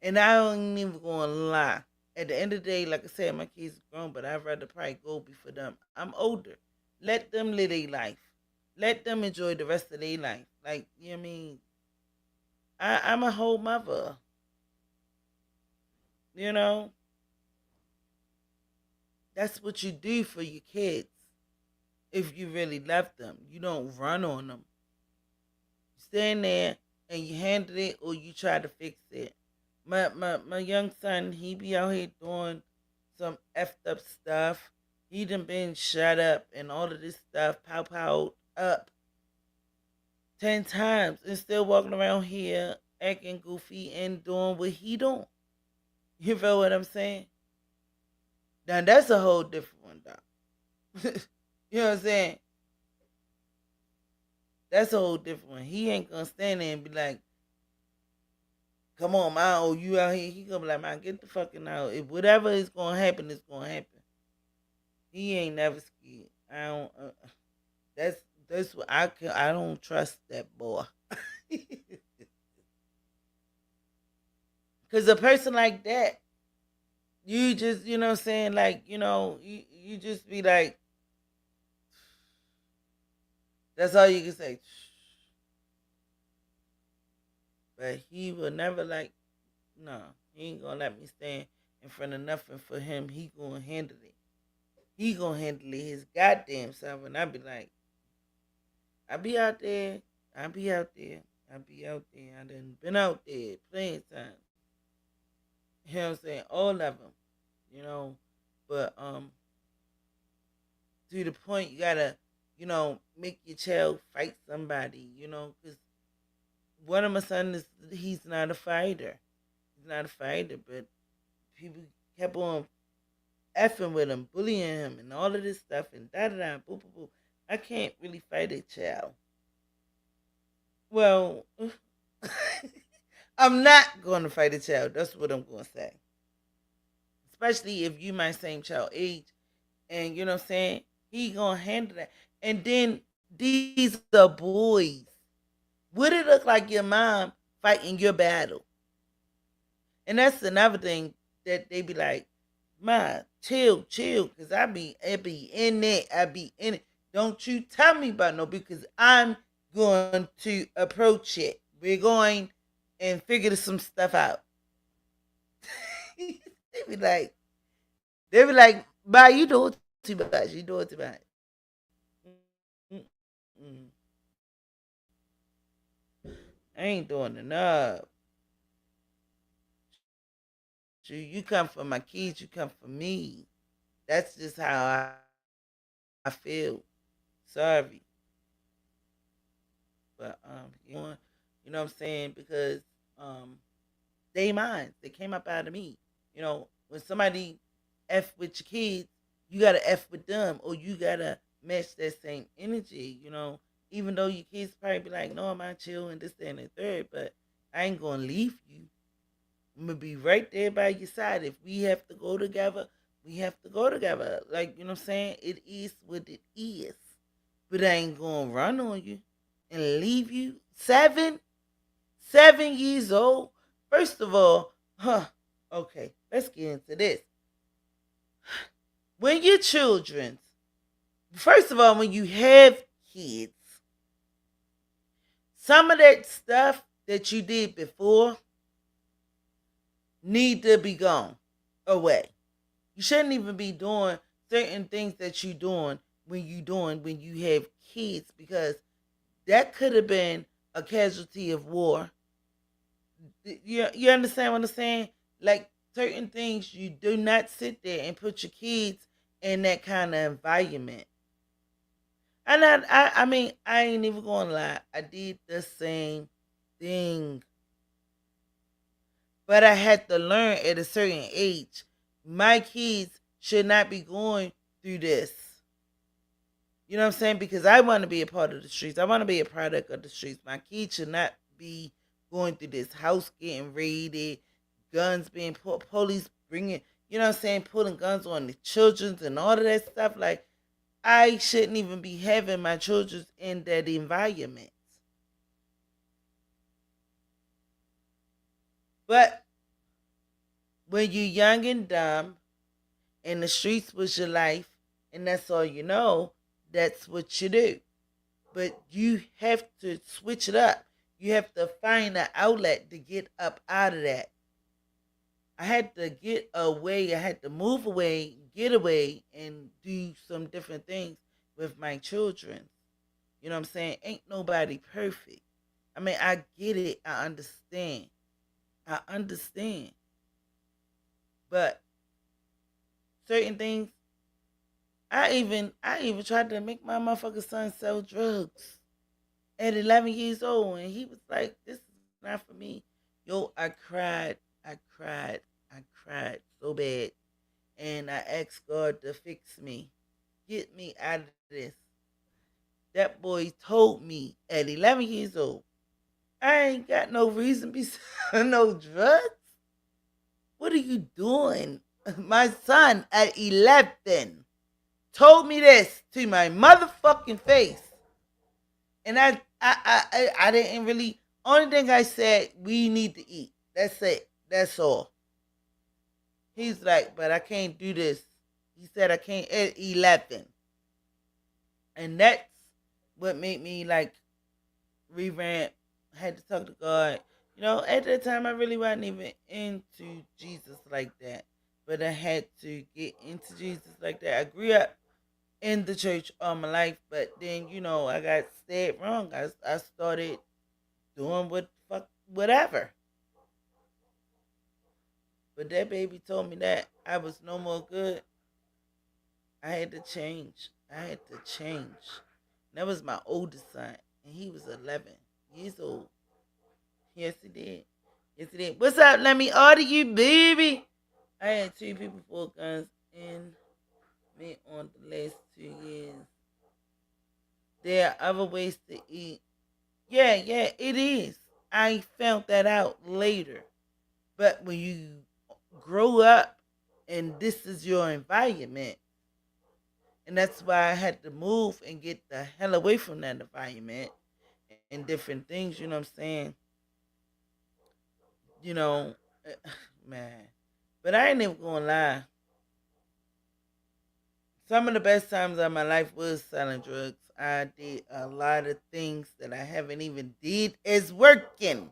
And I ain't even going to lie. At the end of the day, like I said, my kids are grown, but I'd rather probably go before them. I'm older. Let them live their life. Let them enjoy the rest of their life. Like, you know what I mean? I'm a whole mother. You know? That's what you do for your kids. If you really love them. You don't run on them. You stand there and you handle it or you try to fix it. My young son, he be out here doing some effed up stuff. He done been shut up and all of this stuff pow up 10 times and still walking around here acting goofy and doing what he doing. You feel what I'm saying? Now that's a whole different one, dog. You know what I'm saying? That's a whole different one. He ain't gonna stand there and be like, come on, man, oh, you out here. He gonna be like, man, get the fucking out. If whatever is gonna happen, it's gonna happen. He ain't never scared. I don't. That's what I don't trust that boy. Cause a person like that, you just, you know what I'm saying, like, you just be like, that's all you can say. But he will never like, No, he ain't gonna let me stand in front of nothing for him. He gonna handle it. He gonna handle it his goddamn self. And I be like, I be out there. I be out there. I be out there. I done been out there plenty of times. You know what I'm saying? All of them. You know, but to the point you gotta, make your child fight somebody. Because one of my sons is he's not a fighter. He's not a fighter, but people kept on effing with him, bullying him, and all of this stuff, and da da da, boo boo boo. I can't really fight a child. Well, I'm not going to fight a child. That's what I'm going to say. Especially if you my same child age, and you know what I'm saying, he gonna handle that. And then these are boys. Would it look like your mom fighting your battle? And that's another thing that they be like, Ma, chill, because I be in it. I be in it. Don't you tell me about no, because I'm going to approach it. We're going and figure some stuff out. they be like, Ma, you doing too much. You doing too much. Mm-mm. I ain't doing enough. You come for my kids, you come for me. That's just how I feel. Sorry. But you know what I'm saying? Because they mine. They came up out of me. When somebody F with your kids, you gotta F with them or you gotta match that same energy, Even though your kids probably be like, no, I'm not chill and this, that, and the third, but I ain't gonna leave you. I'm gonna be right there by your side. If we have to go together, we have to go together. Like, you know what I'm saying? It is what it is. But I ain't gonna run on you and leave you. 7 years old. First of all, okay, let's get into this. When your children, first of all, when you have kids, some of that stuff that you did before need to be gone away. You shouldn't even be doing certain things that you're doing when you have kids, because that could have been a casualty of war. You understand what I'm saying? Like, certain things, you do not sit there and put your kids in that kind of environment. And I mean, I ain't even gonna lie. I did the same thing. But I had to learn at a certain age. My kids should not be going through this. You know what I'm saying? Because I want to be a part of the streets. I want to be a product of the streets. My kids should not be going through this, house getting raided, guns being put, police bringing, you know what I'm saying, pulling guns on the children and all of that stuff. Like, I shouldn't even be having my children in that environment. But when you're young and dumb and the streets was your life and that's all you know, that's what you do. But you have to switch it up. You have to find an outlet to get up out of that. I had to get away. I had to move away, get away, and do some different things with my children. You know what I'm saying? Ain't nobody perfect. I mean, I get it. I understand. I understand. But certain things, I even tried to make my motherfucking son sell drugs at 11 years old, and he was like, "This is not for me." Yo, I cried so bad, and I asked God to fix me, get me out of this. That boy told me at 11 years old, "I ain't got no reason to be selling no drugs. What are you doing?" My son at 11 told me this to my motherfucking face. And I didn't really, only thing I said, we need to eat. That's it. That's all. He's like, but I can't do this. He said I can't at 11. And that's what made me like revamp. I had to talk to God. You know, at that time, I really wasn't even into Jesus like that. But I had to get into Jesus like that. I grew up in the church all my life, but then, you know, I got steered wrong. I started doing whatever. But that baby told me that I was no more good. I had to change. I had to change. That was my oldest son, and he was 11 years old. Yes, he did. Yes, he did. What's up? Let me order you, baby. I had 2 people, 4 guns, in me on the last 2 years. There are other ways to eat. Yeah, it is. I found that out later. But when you grow up and this is your environment, and that's why I had to move and get the hell away from that environment and different things, you know what I'm saying? You know, man. But I ain't even gonna lie. Some of the best times of my life was selling drugs. I did a lot of things that I haven't even did as working.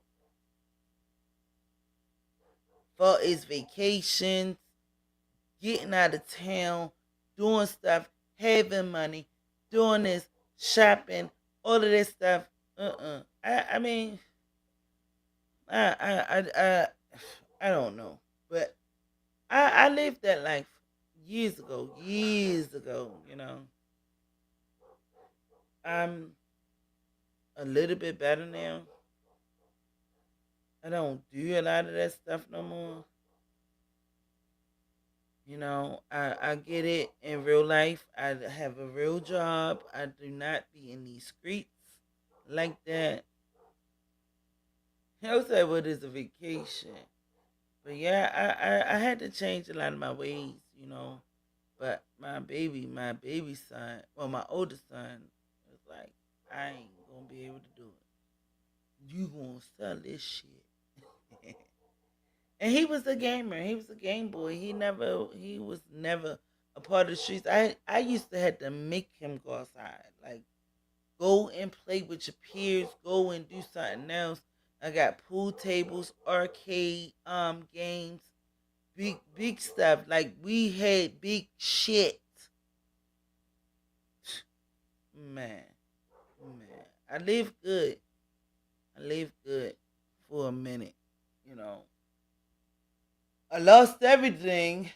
For its vacations, getting out of town, doing stuff, having money, doing this, shopping, all of this stuff. I mean, I, I, I, I, I don't know, but I lived that life years ago. Years ago, you know. I'm a little bit better now. I don't do a lot of that stuff no more. You know, I get it in real life. I have a real job. I do not be in these streets like that. He'll say, what is a vacation? But yeah, I had to change a lot of my ways, you know. But my baby son, well, my oldest son, was like, I ain't gonna be able to do it. You gonna sell this shit. And he was a gamer. He was a Game Boy. He was never a part of the streets. I used to have to make him go outside. Like, go and play with your peers, go and do something else. I got pool tables, arcade games, big stuff. Like, we had big shit. Man, man. I lived good. I lived good for a minute, you know. I lost everything,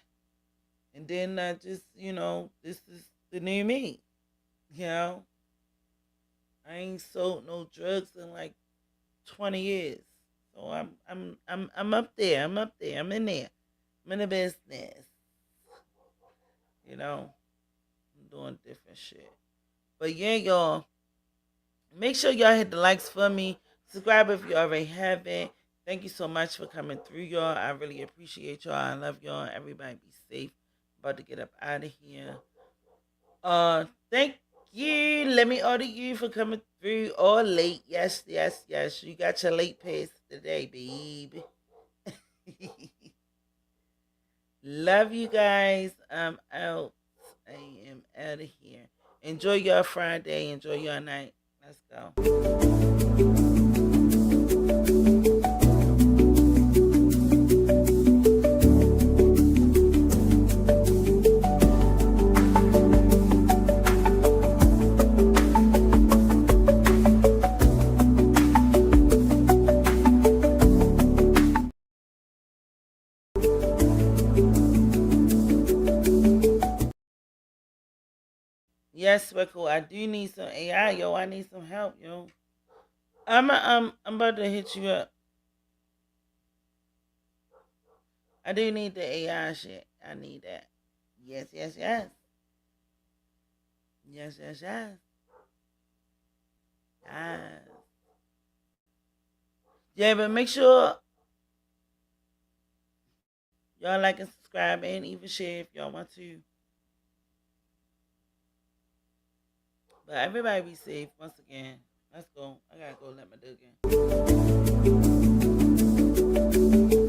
and then I just, you know, this is the new me. You know, I ain't sold no drugs in like 20 years, so I'm up there. I'm up there. I'm in there. I'm in the business. You know, I'm doing different shit. But yeah, y'all, make sure y'all hit the likes for me. Subscribe if you already haven't. Thank you so much for coming through, y'all. I really appreciate y'all. I love y'all. Everybody be safe. About to get up out of here. Thank you. Let me order you for coming through all late. Yes. You got your late pass today, baby. Love you guys. I'm out. I am out of here. Enjoy your Friday. Enjoy your night. Let's go. Yes, Rickle, I do need some AI, yo. I need some help, yo. I'm about to hit you up. I do need the AI shit. I need that. Yes. Yes. Yeah, but make sure y'all like and subscribe and even share if y'all want to. But everybody be safe once again. Let's go. I gotta go let my dog in.